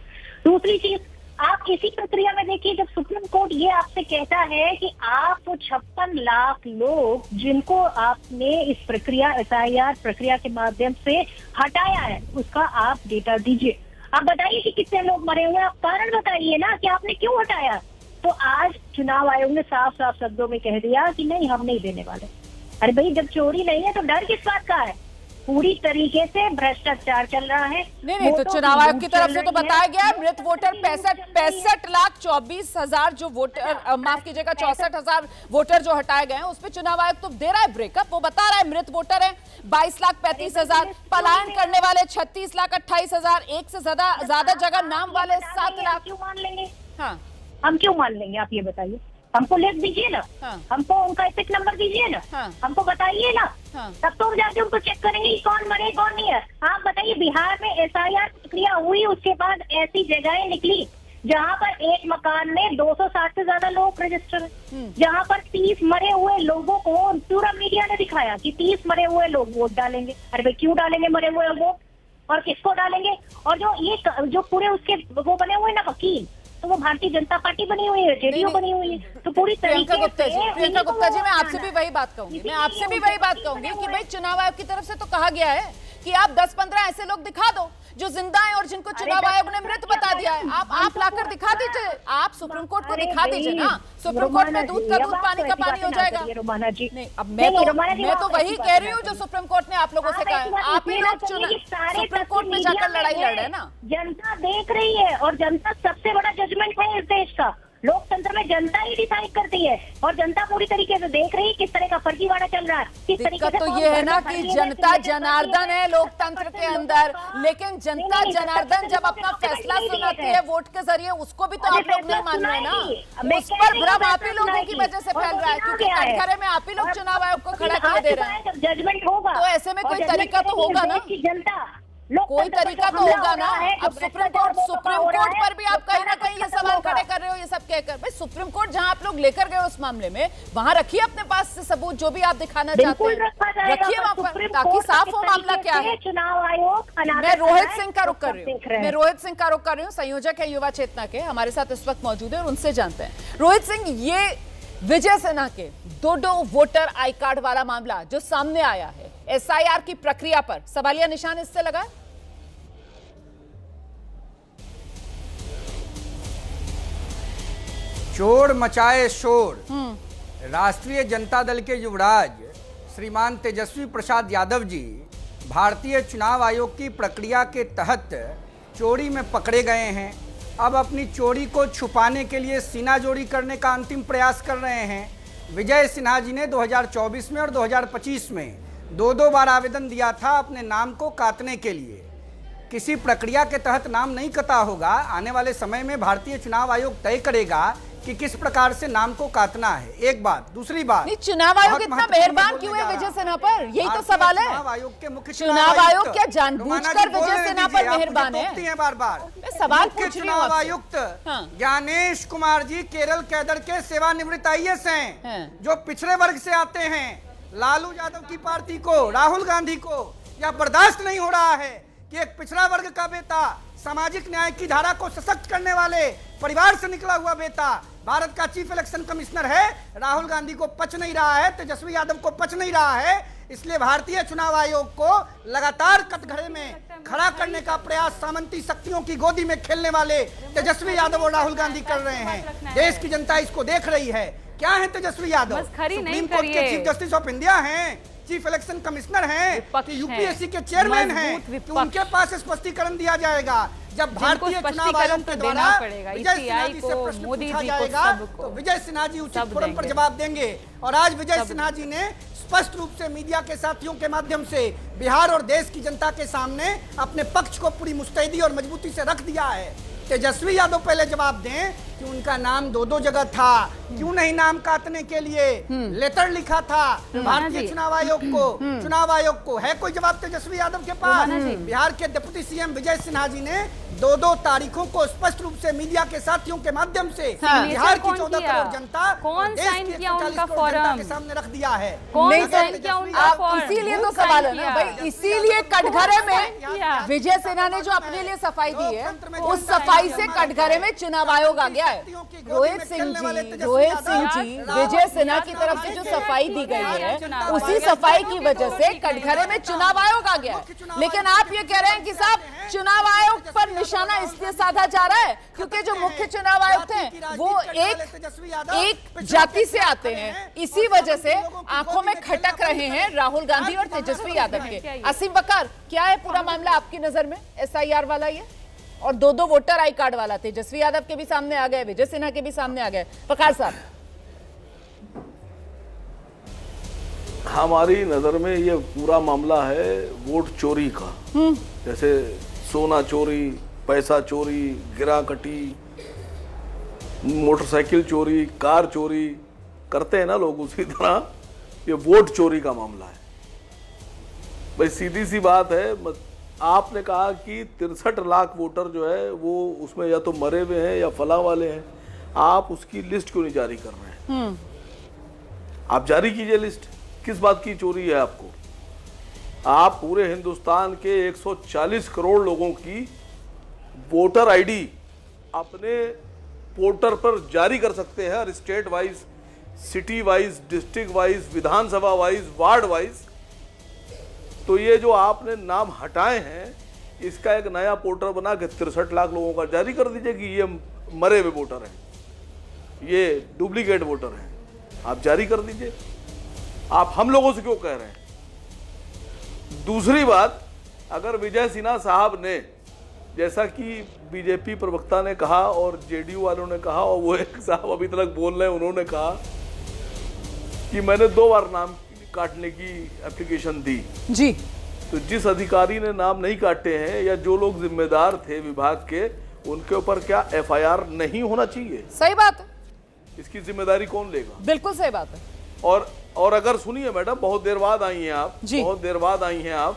दूसरी चीज, आप इसी प्रक्रिया में देखिए, जब सुप्रीम कोर्ट ये आपसे कहता है कि आप 56 लाख लोग जिनको आपने इस प्रक्रिया SIR प्रक्रिया के माध्यम से हटाया है, उसका आप डेटा दीजिए। आप बताइए कि कितने लोग मरे हुए हैं, आप कारण बताइए ना कि आपने क्यों हटाया। तो आज चुनाव आयोग ने साफ साफ शब्दों में कह दिया कि नहीं, हम नहीं देने वाले। अरे भाई, जब चोरी नहीं है तो डर किस बात का है? पूरी तरीके से भ्रष्टाचार चल रहा है। नहीं, तो चुनाव आयोग की तरफ से तो बताया गया मृत वोटर 65,24,000 जो वोटर, माफ कीजिएगा 64,000 वोटर जो हटाए गए हैं, उस पर चुनाव आयोग तो दे रहा है ब्रेकअप। वो बता रहा है मृत वोटर है 22,35,000, पलायन करने वाले 36,28,000, एक से ज्यादा जगह नाम वाले 7 लाख। क्यों मान लेंगे? हाँ, हम क्यों मान लेंगे? आप ये बताइए, हमको लिस्ट दीजिए ना, हमको उनका एपिक नंबर दीजिए ना, हमको बताइए ना, तब तो हम जाके उनको चेक करेंगे कि कौन मरे कौन नहीं है। आप बताइए, बिहार में SIR प्रक्रिया हुई, उसके बाद ऐसी जगहें निकली जहाँ पर एक मकान में 260 से ज्यादा लोग रजिस्टर है, जहाँ पर 30 मरे हुए लोगों को पूरा मीडिया ने दिखाया कि 30 मरे हुए लोग वोट डालेंगे। अरे भाई, क्यों डालेंगे मरे हुए वोट, और किसको डालेंगे? और जो पूरे उसके वो बने हुए ना वकील, तो वो भारतीय जनता पार्टी बनी हुई है, JDU बनी हुई है। तो पूरी प्रियंका गुप्ता जी, मैं आपसे भी वही बात कहूंगी, कि भाई चुनाव आयोग की तरफ से तो कहा गया है कि आप 10-15 ऐसे लोग दिखा दो जो जिंदा है और जिनको चुनाव आयोग ने मृत बता दिया है। आप लाकर दिखा दीजिए, आप सुप्रीम कोर्ट को दिखा दीजिए ना। सुप्रीम कोर्ट में दूध का दूध, पानी का पानी हो जाएगा। नहीं, अब मैं तो वही कह रही हूँ जो सुप्रीम कोर्ट ने आप लोगों से कहा है। आप ही लोग सुप्रीम कोर्ट में जाकर लड़ाई लड़ रहे हैं ना। जनता देख रही है, और जनता सबसे बड़ा जजमेंट है इस देश का। लोकतंत्र में जनता ही डिसाइड करती है और जनता पूरी तरीके से देख रही है किस तरह का फर्जीवाड़ा चल रहा है, किस तरीके दिक्कत से तो ये है ना कि जनता जनार्दन है लोकतंत्र के अंदर, लेकिन जनता जनार्दन जब अपना फैसला सुनाती है वोट के जरिए, उसको भी तो आप लोग नहीं मान रहे ना। उस पर भ्रम आप ही लोगों की वजह से फैल रहा है, क्योंकि कटघरे में आप ही लोग चुनाव आयोग को खड़ा किए दे रहे हैं। जजमेंट होगा तो ऐसे में कोई तरीका तो होगा ना, जनता कोई तरीका तो होगा ना। अब सुप्रीम कोर्ट पर भी आप कहीं ना कहीं ये सवाल खड़े कर रहे हो, ये सब कहकर भाई सुप्रीम कोर्ट जहां आप लोग लेकर गए उस मामले में, वहां रखिए अपने पास से सबूत, जो भी आप दिखाना चाहते हैं रखिए वहां पर, ताकि साफ हो मामला क्या है। चुनाव आयोग मैं रोहित सिंह का रुख कर रही हूँ, मैं रोहित सिंह का रुख कर रही हूँ, संयोजक है युवा चेतना के, हमारे साथ इस वक्त मौजूद है और उनसे जानते हैं। रोहित सिंह, ये विजय सिन्हा के दो वोटर आई कार्ड वाला मामला जो सामने आया है, एसआईआर की प्रक्रिया पर सवालिया निशान इससे लगा? चोर मचाए शोर। राष्ट्रीय जनता दल के युवराज श्रीमान तेजस्वी प्रसाद यादव जी भारतीय चुनाव आयोग की प्रक्रिया के तहत चोरी में पकड़े गए हैं। अब अपनी चोरी को छुपाने के लिए सीनाजोरी करने का अंतिम प्रयास कर रहे हैं। विजय सिन्हा जी ने 2024 में और 2025 में दो बार आवेदन दिया था अपने नाम को काटने के लिए। किसी प्रक्रिया के तहत नाम नहीं कटा होगा। आने वाले समय में भारतीय चुनाव आयोग तय करेगा कि किस प्रकार से नाम को काटना है। एक बात, दूसरी बात, चुनाव आयोग इतना मेहरबान क्यों है विजय सिन्हा पर, यही तो सवाल है। चुनाव आयोग के मुख्य चुनाव आयोग क्या जानबूझकर विजय सिन्हा पर मेहरबान है? बार सवाल मुख्य चुनाव आयुक्त ज्ञानेश कुमार जी केरल कैडर के सेवानिवृत्त आईएएस हैं, जो पिछड़े वर्ग से आते हैं। लालू यादव की पार्टी को, राहुल गांधी को यह बर्दाश्त नहीं हो रहा है कि एक पिछड़ा वर्ग का बेटा, सामाजिक न्याय की धारा को सशक्त करने वाले परिवार से निकला हुआ बेटा भारत का चीफ इलेक्शन कमिश्नर है। राहुल गांधी को पच नहीं रहा है, तेजस्वी यादव को पच नहीं रहा है। इसलिए भारतीय चुनाव आयोग को लगातार कटघरे में खड़ा करने का प्रयास सामंती शक्तियों की गोदी में खेलने वाले तेजस्वी यादव और राहुल गांधी कर रहे हैं। देश की जनता इसको देख रही है। क्या है तेजस्वी यादव? सुप्रीम कोर्ट के चीफ जस्टिस ऑफ इंडिया हैं, चीफ इलेक्शन कमिश्नर हैं, कि यूपीएससी के चेयरमैन हैं, कि उनके पास स्पष्टीकरण दिया जाएगा। जब भारतीय चुनाव आयोग के द्वारा विजय सिन्हा जी से प्रश्न पूछा जाएगा तो विजय सिन्हा जी उचित फोरम पर जवाब देंगे। और आज विजय सिन्हा जी ने स्पष्ट रूप से मीडिया के साथियों के माध्यम से बिहार और देश की जनता के सामने अपने पक्ष को पूरी मुस्तैदी और मजबूती से रख दिया है। तेजस्वी यादव पहले जवाब दें कि उनका नाम दो जगह था, क्यों नहीं नाम काटने के लिए लेटर लिखा था भारतीय चुनाव आयोग को। है कोई जवाब तेजस्वी यादव के पास? बिहार के डिप्टी सीएम विजय सिन्हा जी ने दो तारीखों को स्पष्ट रूप से मीडिया के साथियों के माध्यम से बिहार की 14 करोड़ जनता, कौन साइन किया उनका फॉर्म के सामने रख दिया है। कौन साइन किया उनका फॉर्म? इसीलिए तो सवाल है ना भाई, इसीलिए कटघरे में विजय सिन्हा ने जो अपने लिए सफाई दी है, उस सफाई से कटघरे में चुनाव आयोग आ गया है। रोहित सिंह जी विजय सिन्हा की तरफ से जो सफाई दी गई है, उसी सफाई की वजह से कटघरे में चुनाव आयोग आ गया है। लेकिन आप ये कह रहे हैं कि साहब चुनाव आयोग पर निशाना इसलिए साधा जा रहा है क्योंकि जो मुख्य चुनाव आयुक्त हैं वो एक जाति से आते हैं, इसी वजह से आंखों में खटक रहे हैं राहुल गांधी और तेजस्वी यादव के। असीम बकर, क्या है पूरा मामला आपकी नजर में? एसआईआर वाला ये और दो वोटर आई कार्ड वाला, तेजस्वी यादव के भी सामने आ गए, विजय सिन्हा के भी सामने आ गए। बकर साहब, हमारी नजर में ये पूरा मामला है वोट चोरी का। जैसे सोना चोरी, पैसा चोरी, गिरा कटी, मोटरसाइकिल चोरी, कार चोरी करते हैं ना लोग, उसी तरह ये वोट चोरी का मामला है। भाई सीधी सी बात है, आपने कहा कि 63 लाख वोटर जो है वो उसमें या तो मरे हुए हैं या फला वाले हैं। आप उसकी लिस्ट क्यों नहीं जारी कर रहे हैं? आप जारी कीजिए लिस्ट। किस बात की चोरी है आपको? आप पूरे हिंदुस्तान के 140 करोड़ लोगों की वोटर आईडी अपने पोर्टल पर जारी कर सकते हैं, और state wise, city wise, district wise, विधानसभा वाइज, वार्ड वाइज। तो ये जो आपने नाम हटाए हैं, इसका एक नया पोर्टल बना के 63 लाख लोगों का जारी कर दीजिए कि ये मरे हुए वोटर हैं, ये डुप्लीकेट वोटर हैं। आप जारी कर दीजिए। आप हम लोगों से क्यों कह रहे हैं? दूसरी बात, अगर विजय सिन्हा साहब ने जैसा कि बीजेपी प्रवक्ता ने कहा और जेडीयू वालों ने कहा, और वो एक साहब अभी तक बोल रहे हैं, उन्होंने कहा कि मैंने 2 बार नाम काटने की एप्लीकेशन दी जी। तो जिस अधिकारी ने नाम नहीं काटे हैं या जो लोग जिम्मेदार थे विभाग के, उनके ऊपर क्या एफआईआर नहीं होना चाहिए? सही बात है। इसकी जिम्मेदारी कौन लेगा? बिल्कुल सही बात है। और अगर सुनिए मैडम, बहुत देर बाद आई हैं आप, बहुत देर बाद आई हैं आप।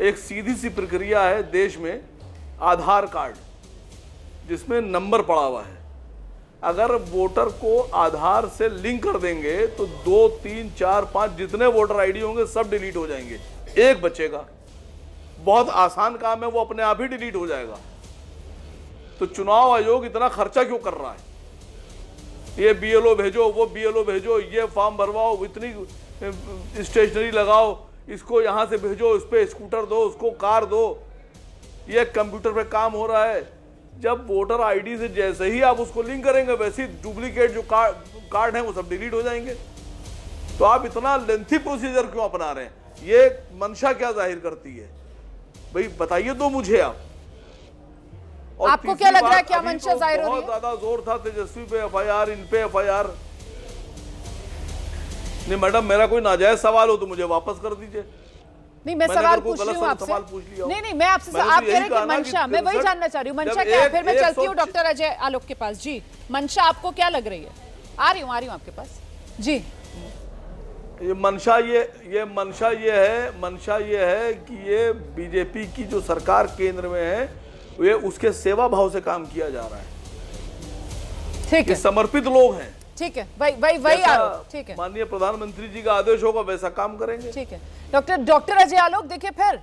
एक सीधी सी प्रक्रिया है देश में, आधार कार्ड जिसमें नंबर पड़ा हुआ है, अगर वोटर को आधार से लिंक कर देंगे तो 2, 3, 4, 5 जितने वोटर आईडी होंगे सब डिलीट हो जाएंगे, एक बचेगा। बहुत आसान काम है, वो अपने आप ही डिलीट हो जाएगा। तो चुनाव आयोग इतना खर्चा क्यों कर रहा है? ये बीएलओ भेजो, वो बीएलओ भेजो, ये फॉर्म भरवाओ, इतनी स्टेशनरी लगाओ, इसको यहाँ से भेजो, इस पे स्कूटर दो, उसको कार दो, ये कंप्यूटर पे काम हो रहा है। जब वोटर आईडी से जैसे ही आप उसको लिंक करेंगे, वैसे ही डुप्लीकेट जो कार्ड हैं वो सब डिलीट हो जाएंगे। तो आप इतना लेंथी प्रोसीजर क्यों अपना रहे हैं? ये मंशा क्या जाहिर करती है भाई, बताइए तो मुझे आप। और आपको क्या लग रहा है, क्या मंशा जाहिर हो रही है? बहुत ज्यादा जोर था तेजस्वी पे एफआईआर, इन पे एफआईआर। नहीं मैडम, मेरा कोई नाजायज सवाल हो तो मुझे वापस कर दीजिए। नहीं, मैं सवाल पूछ रही हूँ आपसे। नहीं, मैं आपसे, आप कह रहे हैं कि मंशा, मैं वही जानना चाह रही हूँ, मंशा क्या है? फिर मैं चलती हूँ डॉक्टर अजय आलोक के पास। जी, मंशा आपको क्या लग रही है? आ रही हूँ आपके पास। जी, ये मंशा ये है कि ये बीजेपी की जो सरकार केंद्र में है, वे उसके सेवा भाव से काम किया जा रहा है। ठीक है, समर्पित लोग हैं। ठीक है, वही आरोप। ठीक है, माननीय प्रधानमंत्री जी का आदेश होगा वैसा काम करेंगे। ठीक है, डॉक्टर अजय आलोक, देखिए फिर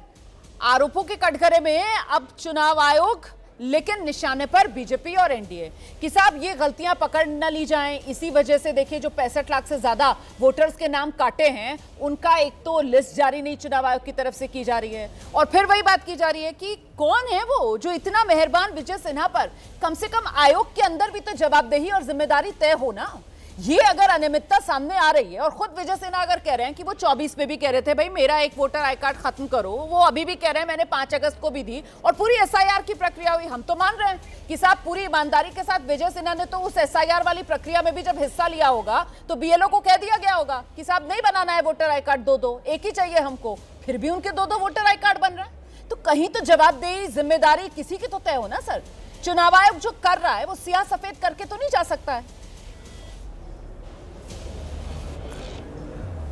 आरोपों के कटघरे में अब चुनाव आयोग, लेकिन निशाने पर बीजेपी और एनडीए कि साहब ये गलतियां पकड़ न ली जाएं। इसी वजह से देखिए जो 65 लाख से ज्यादा वोटर्स के नाम काटे हैं, उनका एक तो लिस्ट जारी नहीं चुनाव आयोग की तरफ से की जा रही है, और फिर वही बात की जा रही है कि कौन है वो जो इतना मेहरबान विजय सिन्हा पर, कम से कम आयोग के अंदर भी तो जवाबदेही और जिम्मेदारी तय हो ना। ये अगर अनियमितता सामने आ रही है, और खुद विजय सिन्हा अगर कह रहे हैं कि वो 24 पे भी कह रहे थे भाई मेरा एक वोटर आई कार्ड खत्म करो, वो अभी भी कह रहे हैं मैंने 5 अगस्त को भी दी, और पूरी एसआईआर की प्रक्रिया हुई। हम तो मान रहे हैं कि साहब पूरी ईमानदारी के साथ विजय सिन्हा ने तो उस एसआईआर वाली प्रक्रिया में भी जब हिस्सा लिया होगा तो बीएलओ को कह दिया गया होगा कि साहब नहीं बनाना है वोटर आई कार्ड 2-2, एक ही चाहिए हमको, फिर भी उनके 2-2 वोटर आई कार्ड बन रहे हैं। तो कहीं तो जवाबदेही, जिम्मेदारी किसी की तो तय हो ना सर। चुनाव आयोग जो कर रहा है वो सियाह सफेद करके तो नहीं जा सकता है।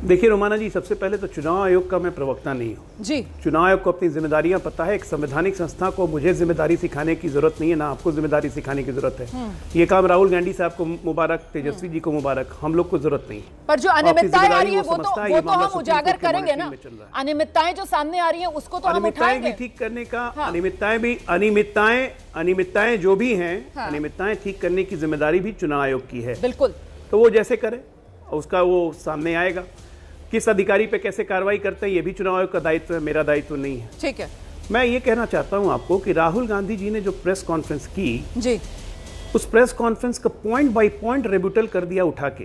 देखिए रोमाना जी, सबसे पहले तो चुनाव आयोग का मैं प्रवक्ता नहीं हूँ जी। चुनाव आयोग को अपनी जिम्मेदारियां पता है। एक संवैधानिक संस्था को मुझे जिम्मेदारी सिखाने की जरूरत नहीं है, ना आपको जिम्मेदारी सिखाने की जरूरत है। ये काम राहुल गांधी साहब को मुबारक, तेजस्वी जी को मुबारक, हम लोग को जरूरत नहीं। पर जो अनियमितताएं आ रही है वो तो हम उजागर करेंगे ना। अनियमितताएं जो सामने आ रही है उसको तो हम उठाएंगे। ठीक करने का अनियमितताएं जो भी हैं, अनियमितताएं ठीक करने की जिम्मेदारी भी चुनाव आयोग की है। बिल्कुल, तो वो जैसे करे उसका वो सामने आएगा। किस अधिकारी पे कैसे कार्रवाई करते हैं ये भी चुनाव आयोग का दायित्व है, मेरा दायित्व नहीं है। ठीक है, मैं ये कहना चाहता हूं आपको कि राहुल गांधी जी ने जो प्रेस कॉन्फ्रेंस की जी, उस प्रेस कॉन्फ्रेंस का पॉइंट बाय पॉइंट रिब्यूटल कर दिया उठा के।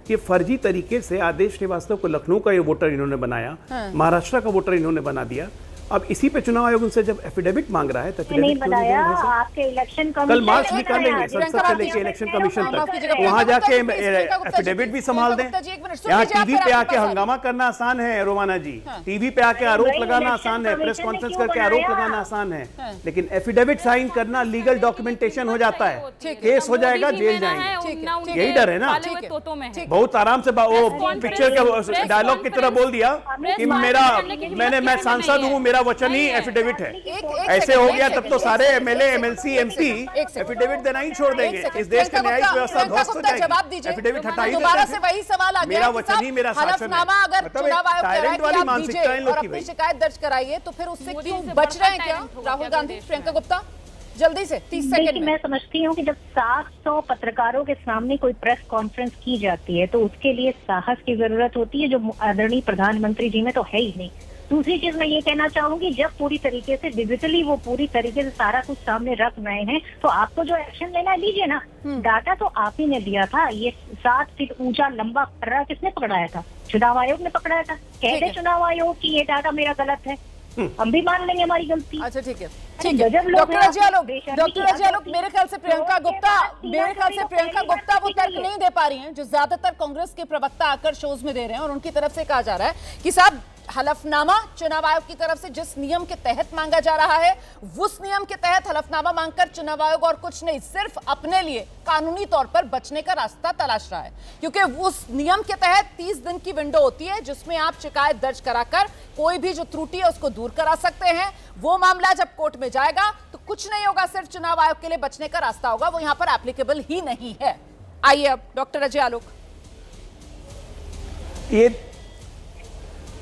ये फर्जी तरीके से आदेश श्रीवास्तव को लखनऊ का ये वोटर इन्होंने बनाया, महाराष्ट्र का वोटर इन्होंने बना दिया। अब इसी पे चुनाव आयोग उनसे जब एफिडेविट मांग रहा है तो नहीं बनाया, आपके इलेक्शन कल मार्च निकालेंगे संसद से लेके इलेक्शन कमीशन तक, वहां जाके एफिडेविट भी संभाल दें। यहाँ टीवी पे आके हंगामा करना आसान है रोमाना जी, टीवी पे आके आरोप लगाना आसान है, प्रेस कॉन्फ्रेंस करके आरोप लगाना आसान है, लेकिन एफिडेविट साइन करना लीगल डॉक्यूमेंटेशन हो जाता है, केस हो जाएगा, जेल जाएंगे। यही डर है ना। बहुत आराम से वो पिक्चर के डायलॉग की तरह बोल दिया कि मैं सांसद हूँ, मेरा वचन ही एफिडेविट है। ऐसे हो गया तब तो सारे एमएलए, एमएलसी, एमपी एफिडेविट देना ही छोड़ देंगे। इस देश की न्यायिक व्यवस्था ध्वस्त हो जाएगी। एफिडेविट हटा ही दोबारा से वही सवाल आ गया, मेरा वचन ही मेरा शासन है। अगर चुनाव आयोग कह रहा है कि आप दीजिए और अपनी शिकायत दर्ज कराइए, तो फिर उससे क्यों बच रहे हैं क्या राहुल गांधी? प्रियंका गुप्ता जल्दी से 30 सेकंड में। मैं समझती हूँ कि जब 700 पत्रकारों के सामने कोई प्रेस कॉन्फ्रेंस की जाती है तो उसके लिए साहस की जरूरत होती है, जो आदरणीय प्रधानमंत्री जी में तो है ही नहीं। दूसरी चीज मैं ये कहना चाहूंगी, जब पूरी तरीके से डिजिटली वो पूरी तरीके से सारा कुछ सामने रख रहे हैं तो आपको जो एक्शन लेना है लीजिए ना। डाटा तो आप ही ने दिया था। ये 7 फीट ऊंचा लंबा पकड़ा किसने पकड़ाया था? चुनाव आयोग ने पकड़ाया था। कहते चुनाव आयोग की ये डाटा मेरा गलत है, हम भी मान लेंगे हमारी गलती। अच्छा ठीक है, ठीक है। डॉक्टर अजय आलोक, मेरे ख्याल से प्रियंका गुप्ता वो तर्क नहीं दे पा रही हैं जो ज्यादातर कांग्रेस के प्रवक्ता आकर शोज में दे रहे हैं, और उनकी तरफ से कहा जा रहा है कि साहब हलफनामा चुनाव आयोग की तरफ से जिस नियम के तहत मांगा जा रहा है, उस नियम के तहत हलफनामा मांगकर चुनाव आयोग और कुछ नहीं, सिर्फ अपने लिए कानूनी तौर पर बचने का रास्ता तलाश रहा है, क्योंकि उस नियम के तहत 30 दिन की विंडो होती है जिसमें आप शिकायत दर्ज कराकर कोई भी जो त्रुटि है उसको दूर करा सकते हैं। वो मामला जब कोर्ट में जाएगा तो कुछ नहीं होगा, सिर्फ चुनाव आयोग के लिए बचने का रास्ता होगा, वो यहां पर एप्लीकेबल ही नहीं है। आइए अब डॉक्टर अजय आलोक, ये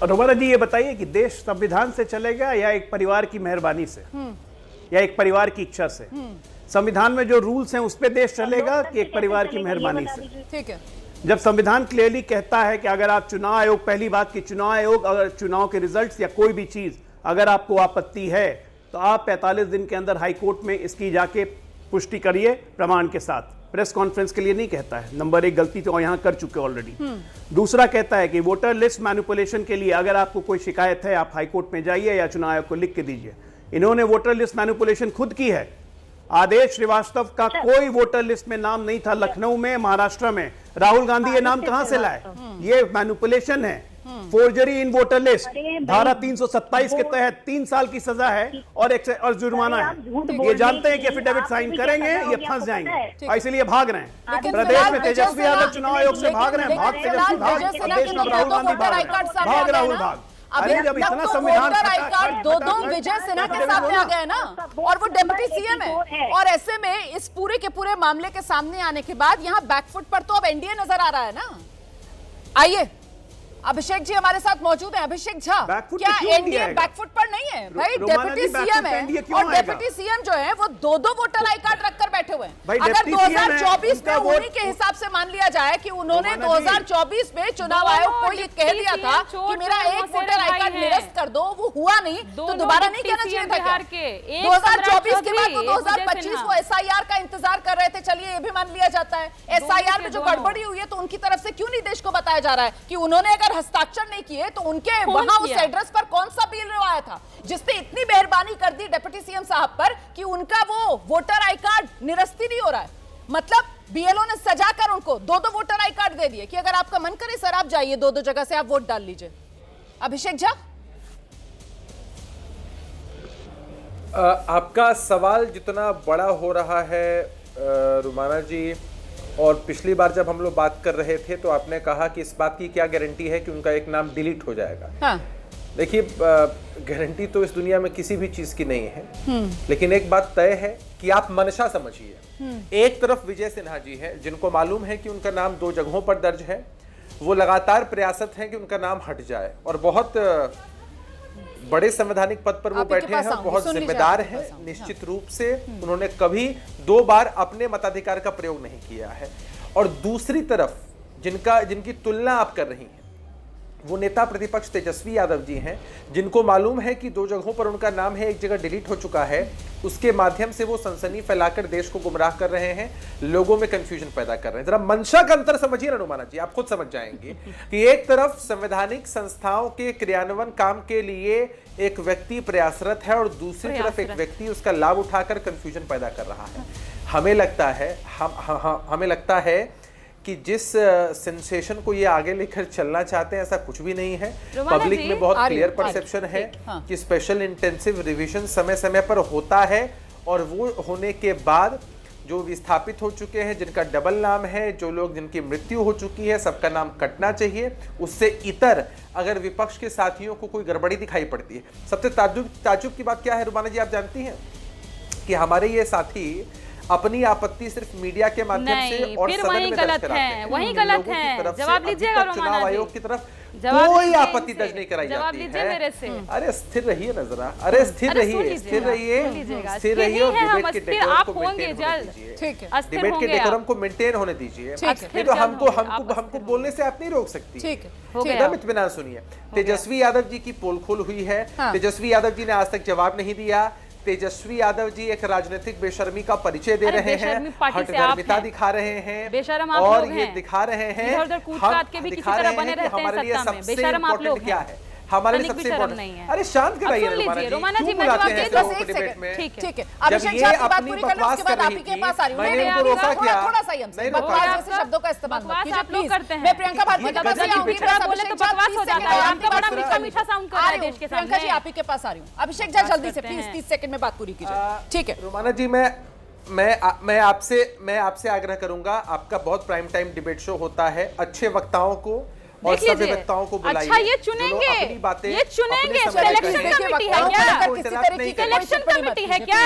रोमाना जी ये बताइए कि देश संविधान से चलेगा या एक परिवार की मेहरबानी से, या एक परिवार की इच्छा से? संविधान में जो रूल्स हैं उस पे देश चलेगा कि एक परिवार की मेहरबानी से? ठीक है। जब संविधान क्लियरली कहता है कि अगर आप चुनाव आयोग, पहली बात कि चुनाव आयोग अगर चुनाव के रिजल्ट्स या कोई भी चीज अगर आपको आपत्ति है तो आप 45 दिन के अंदर हाई कोर्ट में इसकी जाके पुष्टि करिए प्रमाण के साथ। प्रेस कॉन्फ्रेंस के लिए नहीं कहता है, नंबर 1 गलती तो यहां कर चुके ऑलरेडी। दूसरा कहता है कि वोटर लिस्ट मैनिपुलेशन के लिए अगर आपको कोई शिकायत है आप हाई कोर्ट में जाइए या चुनाव आयोग को लिख के दीजिए। इन्होंने वोटर लिस्ट मैनिपुलेशन खुद की है। आदेश श्रीवास्तव का कोई वोटर लिस्ट में नाम नहीं था लखनऊ में, महाराष्ट्र में। राहुल गांधी ये नाम कहां से लाए? ये मैनिपुलेशन है, फोर्जरी इन वोटर लिस्ट। धारा 327 के तहत 3 साल की सजा है और जुर्माना है। ये जानते हैं कि एफिडेविट साइन करेंगे ये फंस जाएंगे और इसलिए भाग रहे हैं। प्रदेश में तेजस्वी यादव चुनाव आयोग से भाग रहे हैं, भाग तेजस्वी भाग, प्रदेश में राहुल गांधी भाग राहुल भाग। अरे जब इतना संविधान दो विजय सिन्हा के सामने आ गए ना, और वो डिप्टी सीएम है, और ऐसे में इस पूरे के पूरे मामले के सामने आने के बाद यहाँ बैकफुट पर तो अब एनडीए नजर आ रहा है ना। आइए अभिषेक जी हमारे साथ मौजूद हैं। अभिषेक झा, क्या एनडीए बैकफुट पर नहीं है? भाई डेप्यूटी सीएम है और डेप्यूटी सीएम जो है वो दो वोटर आई कार्ड रखकर बैठे हुए हैं। अगर 2024 में उन्हीं के हिसाब से मान लिया जाए कि उन्होंने 2024 में चुनाव आयोग को ये कह दिया था कि मेरा एक वोटर आई कार्ड निरस्त कर दो, वो हुआ नहीं, तो दोबारा नहीं कहना चाहिए था क्या? 2024 के बाद 2025 वो एसआईआर का इंतजार कर रहे थे, चलिए ये भी मान लिया जाता है। एसआईआर में जो गड़बड़ी हुई है तो उनकी तरफ से क्यों नहीं देश को बताया जा रहा है कि उन्होंने अगर हस्ताक्षर नहीं किए तो उनके वहां उस एड्रेस पर कौन सा बिल आया था जिसने इतनी मेहरबानी कर दी डिप्टी सीएम साहब पर कि उनका वो वोटर आई कार्ड निरस्त नहीं हो रहा है। मतलब बीएलओ ने सजाकर उनको दो वोटर आई कार्ड दे दिए कि अगर आपका मन करे सर आप जाइए दो जगह से आप वोट डाल लीजिए। अभिषेक झा, आपका सवाल जितना बड़ा हो रहा है रुमाना जी, और पिछली बार जब हम लोग बात कर रहे थे तो आपने कहा कि इस बात की क्या गारंटी है कि उनका एक नाम डिलीट हो जाएगा। हाँ। देखिए गारंटी तो इस दुनिया में किसी भी चीज की नहीं है, लेकिन एक बात तय है कि आप मंशा समझिए। एक तरफ विजय सिन्हा जी है जिनको मालूम है कि उनका नाम 2 जगहों पर दर्ज है, वो लगातार प्रयासरत हैं कि उनका नाम हट जाए, और बहुत बड़े संवैधानिक पद पर वो बैठे हैं, बहुत जिम्मेदार हैं। निश्चित रूप से उन्होंने कभी 2 बार अपने मताधिकार का प्रयोग नहीं किया है। और दूसरी तरफ जिनकी तुलना आप कर रही हैं वो नेता प्रतिपक्ष तेजस्वी यादव जी हैं, जिनको मालूम है कि 2 जगहों पर उनका नाम है, एक जगह डिलीट हो चुका है, उसके माध्यम से वो सनसनी फैलाकर देश को गुमराह कर रहे हैं, लोगों में कंफ्यूजन पैदा कर रहे हैं। जरा मंशा का अंतर समझिए ना रुमाना जी, आप खुद समझ जाएंगे कि एक तरफ संवैधानिक संस्थाओं के क्रियान्वयन काम के लिए एक व्यक्ति प्रयासरत है और दूसरी तरफ एक व्यक्ति उसका लाभ उठाकर कंफ्यूजन पैदा कर रहा है। हमें लगता है कि जिस सेंसेशन को ये आगे लेकर चलना चाहते हैं ऐसा कुछ भी नहीं है। पब्लिक में बहुत क्लियर परसेप्शन है कि स्पेशल इंटेंसिव रिवीजन समय समय पर होता है, और वो होने के बाद जो विस्थापित हो चुके हैं, जिनका डबल नाम है, जो लोग जिनकी मृत्यु हो चुकी है, सबका नाम कटना चाहिए। उससे इतर अगर विपक्ष के साथियों को कोई गड़बड़ी दिखाई पड़ती है, सबसे ताज्जुब की बात क्या है रुमाना जी, आप जानती हैं कि हमारे ये साथी अपनी आपत्ति सिर्फ मीडिया के माध्यम से और सदन में दर्ज कराते हैं। वही गलत है। जवाब लीजिएगा चुनाव आयोग की तरफ कोई आपत्ति दर्ज नहीं कराई जाती है। अरे स्थिर रहिए ना जरा, अरे स्थिर रहिए, स्थिर रहिए और डिबेट के डेकोरम को मेंटेन होने दीजिए, डिबेट के डेकोरम को मेंटेन होने दीजिए। नहीं तो हमको बोलने से आप नहीं रोक सकती। एकदम इत्मीनान सुनिए। तेजस्वी यादव जी की पोल खोल हुई है, तेजस्वी यादव जी ने आज तक जवाब नहीं दिया। तेजस्वी यादव जी एक राजनीतिक बेशर्मी का परिचय दे रहे हैं, हठधर्मिता दिखा रहे हैं, और ये दिखा रहे हैं, हमारे लिए सबसे इम्पोर्टेंट क्या है, हमारे लिए तनिक भी सबसे शर्म इम्पोर्टेंट नहीं है। अरे शांत कराइए अब सुन लीजिए, रोमाना जी, क्यों मैं बुलाते जवाब हैं दे ऐसे दूं? लोगों को एक डिबेट सेकंड, में? ठीक है जब अभिषेक ये जी आपकी बात अपनी पूरी कर लो, बकवास उसके बाद कर आप रही ही के थी, पास आ रही हूँ। मैंने नहीं, उनको रोका क्या? थोड़ा सा ही हमसे नहीं बकवास रोका। जैसे शब्दों का इस्तेमाल मत बकवास कीजिए आप लोग प्लीज। करते हैं। मैं प्रियंका भारती जब के पास गजल आऊंगी, पिछड़ा बस बोले अभिषेक तो जी, आप बकवास 30 हो जाता सेकंड है। में आपका बड़ा बात मीठा मीठा साउंड कर आ रहा है रही हूँ। देश के प्रियंका जी सामने। आप ही के पास आ रही हूँ। अभिषेक जी जल्दी से प्लीज 30 सेकंड में बात पूरी कीजिए। ठीक है रोमाना जी, मैं आपसे आग्रह करूंगा, आपका बहुत प्राइम टाइम डिबेट शो होता है, अच्छे वक्ताओं को और सभ्य वक्ताओं को बुलाइए। अच्छा ये चुनेंगे, ये चुनेंगे, सिलेक्शन कमेटी है क्या? सिलेक्शन कमेटी है क्या?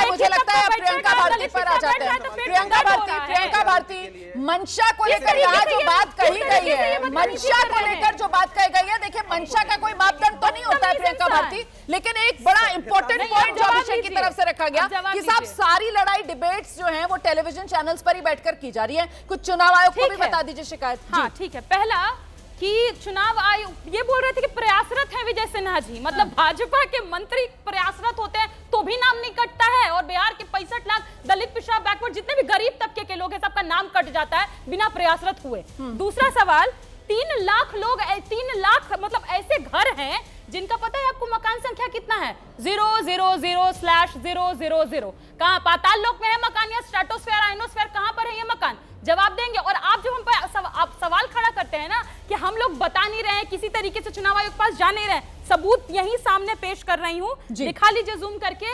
मुझे लगता है प्रियंका भारती पर आ जाते हैं। प्रियंका भारती मंशा को लेकर यहाँ जो बात कही गई है, मंशा को लेकर जो बात कही गई है, देखिए मंशा का कोई मापदंड तो नहीं होता है प्रियंका भारती, लेकिन एक बड़ा इंपॉर्टेंट पॉइंट जो अभिषेक की तरफ से रखा गया कि साहब सारी लड़ाई डिबेट्स जो हैं वो टेलीविजन चैनल्स पर ही बैठकर की जा रही है। कुछ चुनाव आयोग को भी बता दीजिए शिकायत। हाँ ठीक है, पहला कि चुनाव आयोग ये बोल रहे थे कि प्रयासरत हैं विजय सिन्हा जी, मतलब भाजपा के मंत्री प्रयासरत होते हैं तो भी नाम नहीं कटता है, और बिहार के 65 लाख दलित पिछड़ा बैकवर्ड जितने भी गरीब तबके के लोग हैं सबका नाम कट जाता है बिना प्रयासरत हुए। दूसरा सवाल, 3 लाख लोग, 3 लाख मतलब ऐसे घर हैं जिनका पता है आपको मकान संख्या कितना है? 000/000। कहां पाताल लोक में है मकान या स्ट्रेटोस्फेयर आयनोस्फेयर, कहां पर है ये मकान? जवाब देंगे। और आप जब हम पर आप सवाल खड़ा करते हैं ना कि हम लोग बता नहीं रहे हैं, किसी तरीके से चुनाव आयोग पास जा नहीं रहे, सबूत यही सामने पेश कर रही हूं, दिखा लीजिए जूम करके।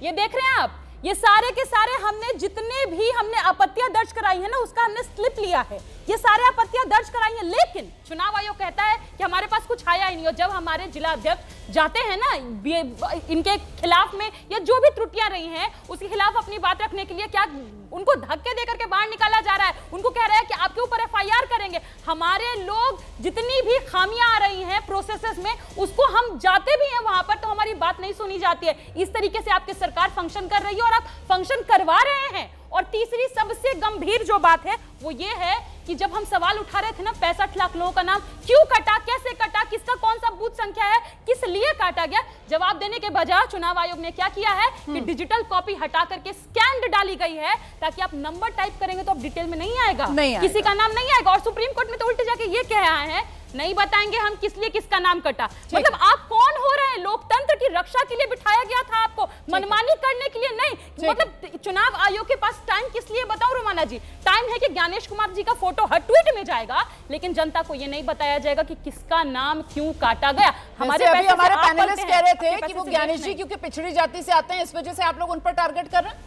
ये देख रहे हैं आप, ये सारे के सारे हमने जितने भी हमने आपत्तियां दर्ज कराई है ना उसका हमने स्लिप लिया है, ये सारे आपत्तियां दर्ज कराई हैं, लेकिन चुनाव आयोग कहता है कि हमारे पास कुछ आया ही नहीं। और जब हमारे जिला अध्यक्ष जाते हैं ना इनके खिलाफ में या जो भी त्रुटियां रही हैं उसके खिलाफ अपनी बात रखने के लिए, क्या उनको धक्के देकर के बाहर निकाला जा रहा है, उनको कह रहा है कि आपके ऊपर FIR करेंगे। हमारे लोग जितनी भी खामियां आ रही हैं प्रोसेसेस में उसको हम जाते भी हैं वहां पर तो हमारी बात नहीं सुनी जाती है। इस तरीके से आपकी सरकार फंक्शन कर रही है और आप फंक्शन करवा रहे हैं। और तीसरी सबसे गंभीर जो बात है वो ये है कि जब हम सवाल उठा रहे थे ना 65 लाख लोगों का नाम क्यों कटा, कैसे कटा, किसका कौन सा बूथ संख्या है, किस लिए काटा गया, जवाब देने के बजाय चुनाव आयोग ने क्या किया है कि डिजिटल कॉपी हटा करके स्कैन्ड डाली गई है ताकि आप नंबर टाइप करेंगे तो आप डिटेल में नहीं आएगा, किसी का नाम नहीं आएगा। और सुप्रीम कोर्ट में तो उल्टे जाके ये कह रहा है नहीं बताएंगे हम किस लिए किसका नाम कटा। मतलब आप कौन हो रहे हैं? लोकतंत्र की रक्षा के लिए बिठाया गया था आपको, मनमानी करने के लिए नहीं। मतलब चुनाव आयोग के पास टाइम किस लिए बताऊं रोमाना जी? टाइम है कि ज्ञानेश कुमार जी का फोटो हर ट्वीट में जाएगा, लेकिन जनता को ये नहीं बताया जाएगा कि किसका नाम क्यों काटा गया। हमारे पैनलिस्ट कह रहे थे कि वो ज्ञानेश जी क्योंकि पिछड़ी जाति से आते हैं इस वजह से आप लोग उन पर टारगेट कर रहे हैं।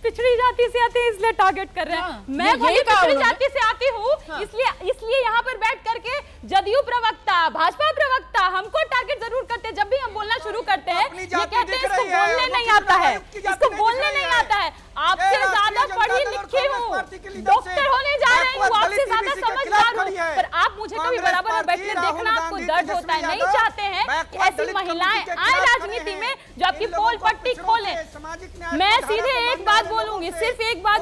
पिछड़ी जाति से आते हैं इसलिए टारगेट कर रहे हैं। मैं पिछड़ी जाति से आती हूँ इसलिए यहाँ पर बैठ करके जदयू प्रवक्ता, भाजपा प्रवक्ता हमको टारगेट जरूर करते हैं। जब भी हम बोलना शुरू करते हैं ये कहते हैं इसको बोलने नहीं आता है, इसको बोलने नहीं आता है। आपसे ज्यादा पढ़ी लिखी हूँ, डॉक्टर होने जा रही हूँ, आपसे ज्यादा समझदार हूँ, पर आप मुझे कभी बराबर में बैठने देखना आपको दर्द होता है। नहीं चाहते हैं कि ऐसी महिलाएं आए राजनीति में जो आपकी पोल पट्टी खोले। मैं सीधे एक बात बोलूंगी, सिर्फ एक बात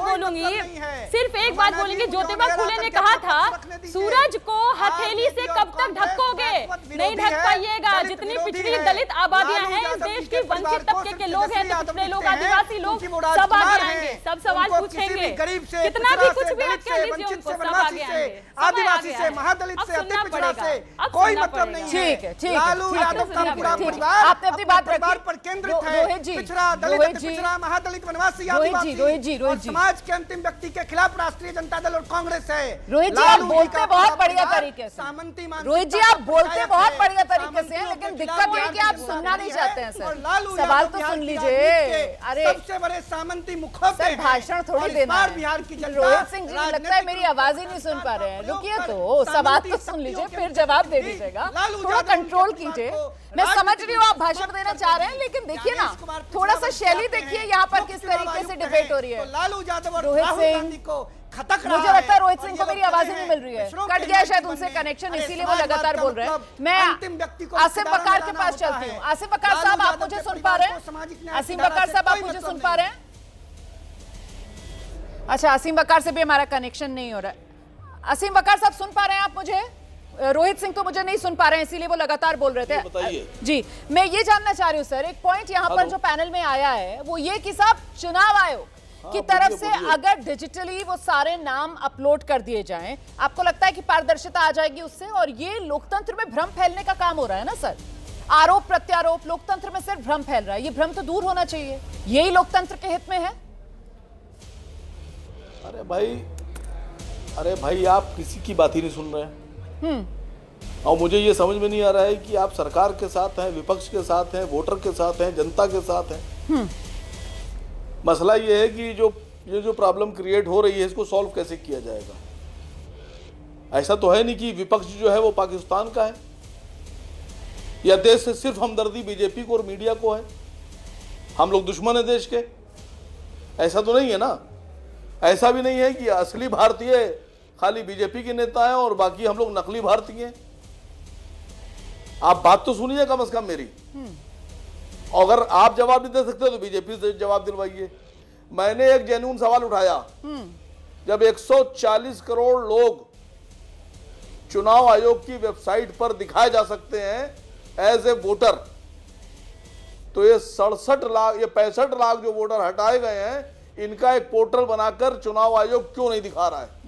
बोलूंगी, ज्योतिबा फुले ने कहा था सूरज को हथेली से कब तक ढकोगे, नहीं ढक पाइएगा। जितनी पिछड़ी दलित आबादियां हैं इस देश की, वंचित तबके के लोग हैं, पिछड़े लोग, आदिवासी लोग, सब आगे आएंगे, सब सवाल पूछेंगे, कितना भी कुछ भी आप कह लीजिए उनको, सब आगे आएंगे, आदिवासी से, महादलित से, अति पिछड़ा से कोई मतलब नहीं है। ठीक है, लालू यादव का पूरा परिवार आपने अपनी बात परिवार पर केंद्रित है। पिछड़ा दलित, पिछड़ा महादलित, वनवासी, आदिवासी और समाज के अंतिम व्यक्ति के खिलाफ राष्ट्रीय जनता दल और कांग्रेस है। रोहित जी आप बोलते बहुत बढ़िया तरीके से, रोहित जी आप बोलते बहुत बढ़िया तरीके से, लेकिन दिक्कत ये है कि आप सुनना नहीं चाहते हैं सर। सवाल तो सुन लीजिए। अरे सबसे बड़े सामंती मुखौटे हैं, भाषण थोड़ी देना है। बिहार की जनता, रोहित सिंह जी लगता है मेरी आवाज ही नहीं सुन पा रहे हैं। रुकिए तो सवाल तो सुन लीजिए फिर जवाब दे दीजिएगा, थोड़ा कंट्रोल कीजिए। मैं समझ रही हूँ आप भाषण देना चाह रहे हैं, लेकिन देखिए ना थोड़ा सा शैली देखिए यहाँ पर किस तरीके से डिबेट हो रही है। रोहित सिंह को मुझे लगता है रोहित सिंह को मेरी आवाज ही नहीं मिल रही है, कट गया शायद उनसे कनेक्शन, इसीलिए वो लगातार बोल रहे हैं। मैं आसिम बकार के पास चलती हूँ। आसिम बकार साहब आप मुझे सुन पा रहे हैं? आसिम बकार साहब आप मुझे सुन पा रहे हैं? अच्छा, आसिम बकार से भी हमारा कनेक्शन नहीं हो रहा है। आसिम बकार साहब सुन पा रहे हैं आप मुझे? रोहित सिंह तो मुझे नहीं सुन पा रहे हैं, इसीलिए वो लगातार बोल रहे थे। जी मैं ये जानना चाह रही हूँ सर, एक पॉइंट यहाँ पर जो पैनल में आया है वो ये कि साहब चुनाव आयोग की तरफ से अगर डिजिटली वो सारे नाम अपलोड कर दिए जाएं, आपको लगता है कि पारदर्शिता आ जाएगी उससे? और ये लोकतंत्र में भ्रम फैलने का काम हो रहा है ना सर, आरोप प्रत्यारोप, लोकतंत्र में सिर्फ भ्रम फैल रहा है। ये भ्रम तो दूर होना चाहिए, यही लोकतंत्र के हित में है। अरे भाई आप किसी की बात ही नहीं सुन रहे हैं। और मुझे ये समझ में नहीं आ रहा है कि आप सरकार के साथ हैं, विपक्ष के साथ हैं, वोटर के साथ हैं, जनता के साथ हैं। मसला ये है कि ये जो प्रॉब्लम क्रिएट हो रही है इसको सॉल्व कैसे किया जाएगा। ऐसा तो है नहीं कि विपक्ष जो है वो पाकिस्तान का है या देश से सिर्फ हमदर्दी बीजेपी को और मीडिया को है, हम लोग दुश्मन है देश के। ऐसा तो नहीं है ना। ऐसा भी नहीं है कि असली भारतीय खाली बीजेपी के नेता हैं और बाकी हम लोग नकली भारतीय हैं। आप बात तो सुनिए कम से कम मेरी। अगर आप जवाब नहीं दे सकते तो बीजेपी से जवाब दिलवाइए। मैंने एक जेन्युइन सवाल उठाया, जब 140 करोड़ लोग चुनाव आयोग की वेबसाइट पर दिखाए जा सकते हैं एज ए वोटर, तो ये 67 लाख, ये 65 लाख जो वोटर हटाए गए हैं, इनका एक पोर्टल बनाकर चुनाव आयोग क्यों नहीं दिखा रहा है?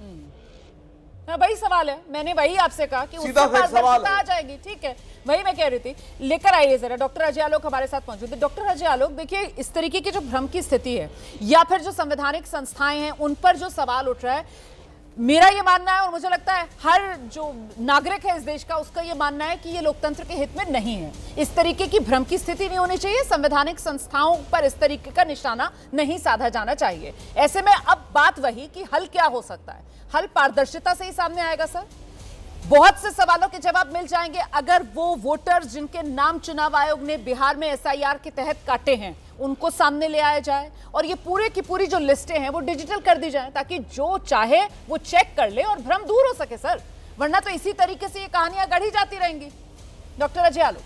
वही सवाल है, मैंने वही आपसे कहा कि सीधा सा सवाल आ जाएगी। ठीक है, वही मैं कह रही थी। लेकर आइए जरा डॉक्टर अजय आलोक हमारे साथ मौजूद है। डॉक्टर अजय आलोक, देखिए इस तरीके की जो भ्रम की स्थिति है या फिर जो संवैधानिक संस्थाएं हैं उन पर जो सवाल उठ रहा है, मेरा ये मानना है और मुझे लगता है हर जो नागरिक है इस देश का उसका ये मानना है कि ये लोकतंत्र के हित में नहीं है। इस तरीके की भ्रम की स्थिति नहीं होनी चाहिए, संवैधानिक संस्थाओं पर इस तरीके का निशाना नहीं साधा जाना चाहिए। ऐसे में अब बात वही कि हल क्या हो सकता है? हल पारदर्शिता से ही सामने आएगा सर। बहुत से सवालों के जवाब मिल जाएंगे अगर वो वोटर जिनके नाम चुनाव आयोग ने बिहार में एसआईआर के तहत काटे हैं उनको सामने ले आया जाए और ये पूरे की पूरी जो लिस्टें हैं वो डिजिटल कर दी जाए, ताकि जो चाहे वो चेक कर ले और भ्रम दूर हो सके सर। वरना तो इसी तरीके से ये कहानियां गढ़ी जाती रहेंगी। डॉक्टर अजय आलोक।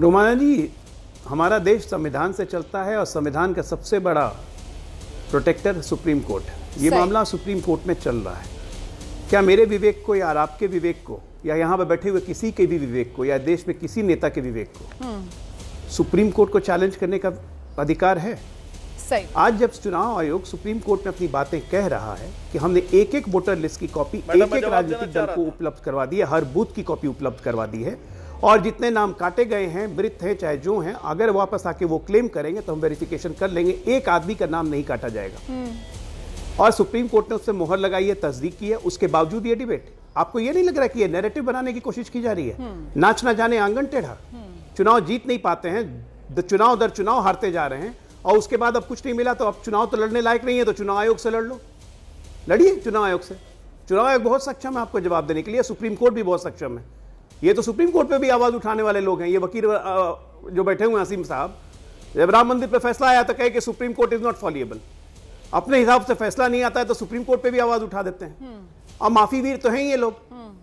रोमाना जी, हमारा देश संविधान से चलता है और संविधान का सबसे बड़ा प्रोटेक्टर सुप्रीम कोर्ट है। ये मामला सुप्रीम कोर्ट में चल रहा है। क्या मेरे विवेक को या आपके विवेक को या यहाँ पर बैठे हुए किसी के भी विवेक को या देश में किसी नेता के विवेक को सुप्रीम कोर्ट को चैलेंज करने का अधिकार है? सही। आज जब चुनाव आयोग सुप्रीम कोर्ट में अपनी बातें कह रहा है कि हमने एक एक वोटर लिस्ट की कॉपी एक एक राजनीतिक दल को उपलब्ध करवा दी है, हर बूथ की कॉपी उपलब्ध करवा दी है, और जितने नाम काटे गए हैं, मृत हैं चाहे जो हैं, अगर वापस आके वो क्लेम करेंगे तो हम वेरिफिकेशन कर लेंगे, एक आदमी का नाम नहीं काटा जाएगा। और सुप्रीम कोर्ट ने उससे मोहर लगाई है, तस्दीक की है, उसके बावजूद ये डिबेट। आपको ये नहीं लग रहा कि ये नैरेटिव बनाने की कोशिश की जा रही है? नाच ना जाने आंगन टेढ़ा। चुनाव जीत नहीं पाते हैं, चुनाव दर चुनाव हारते जा रहे हैं, और उसके बाद अब कुछ नहीं मिला तो अब चुनाव तो लड़ने लायक नहीं है तो चुनाव आयोग से लड़ लो। लड़िए चुनाव आयोग से। चुनाव आयोग बहुत सक्षम है आपको जवाब देने के लिए, सुप्रीम कोर्ट भी बहुत सक्षम है। ये तो सुप्रीम कोर्ट पे भी आवाज उठाने वाले लोग हैं। ये वकील जो बैठे हुए हैं असीम साहब, जब राम मंदिर पे फैसला आया तो कहे कि सुप्रीम कोर्ट इज नॉट फॉलिएबल। अपने हिसाब से फैसला नहीं आता है तो सुप्रीम कोर्ट पे भी आवाज उठा देते हैं। और माफी वीर तो हैं ये लोग,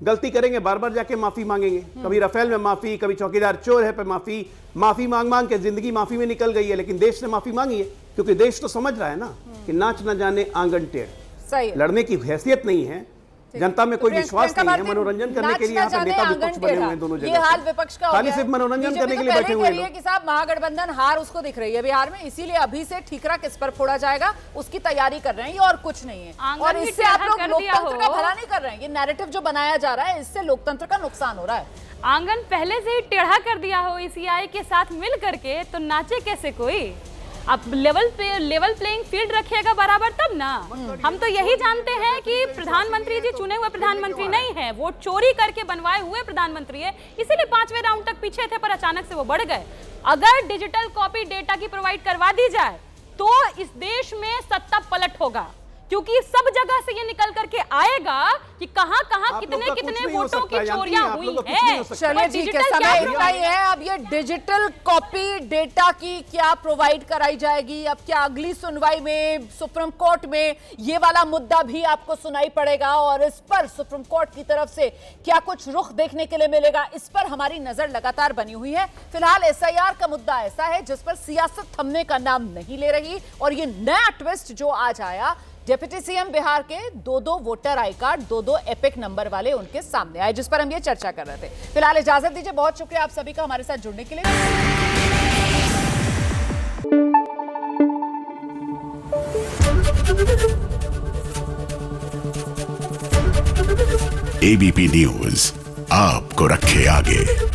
गलती करेंगे बार बार जाके माफी मांगेंगे। कभी राफेल में माफी, कभी चौकीदार चोर है पे माफी, माफी मांग मांग के जिंदगी माफी में निकल गई है। लेकिन देश ने माफी मांगी है क्योंकि देश तो समझ रहा है ना कि नाच न जाने आंगन टेढ़। लड़ने की हैसियत नहीं है, जनता में कोई विश्वास नहीं है। मनोरंजन करने के लिए यहाँ पे नेता विपक्ष बने हुए हैं दोनों जगह। ये हाल विपक्ष का हो खाली गया सिर्फ मनोरंजन करने के लिए बैठे हुए हैं कि साहब महागठबंधन हार उसको दिख रही है बिहार में, इसीलिए अभी से ठीकरा किस पर फोड़ा जाएगा उसकी तैयारी कर रहे हैं, ये और कुछ नहीं है। और इससे आप लोग लोकतंत्र का भला नहीं कर रहे हैं। ये नैरेटिव जो बनाया जा रहा है इससे लोकतंत्र का नुकसान हो रहा है। आंगन पहले से ही टेढ़ा कर दिया हो ईसीआई के साथ मिल करके तो नाचे कैसे कोई? अब लेवल प्लेइंग फील्ड रखिएगा बराबर तब ना। हम तो यही जानते हैं कि प्रधानमंत्री जी चुने हुए प्रधानमंत्री नहीं है, वोट चोरी करके बनवाए हुए प्रधानमंत्री है, इसीलिए 5वें राउंड तक पीछे थे पर अचानक से वो बढ़ गए। अगर डिजिटल कॉपी डेटा की प्रोवाइड करवा दी जाए तो इस देश में सत्ता पलट होगा, क्योंकि सब जगह से ये निकल करके आएगा कि कहां कितने वोटों की चोरियां हुई हैं। चलिए ठीक है, समय इतना ही है। अब ये डिजिटल कॉपी डेटा की क्या प्रोवाइड कराई जाएगी, अब क्या अगली सुनवाई में सुप्रीम कोर्ट में ये वाला मुद्दा भी आपको सुनाई पड़ेगा और इस पर सुप्रीम कोर्ट की तरफ से क्या कुछ रुख देखने के लिए मिलेगा, इस पर हमारी नजर लगातार बनी हुई है। फिलहाल एसआईआर का मुद्दा ऐसा है जिस पर सियासत थमने का नाम नहीं ले रही, और ये नया ट्विस्ट जो आज आया, डिप्टी सीएम बिहार के 2-2 voter I card 2-2 epic number वाले उनके सामने आए, जिस पर हम ये चर्चा कर रहे थे। फिलहाल इजाजत दीजिए, बहुत शुक्रिया आप सभी का हमारे साथ जुड़ने के लिए। एबीपी न्यूज आपको रखे आगे।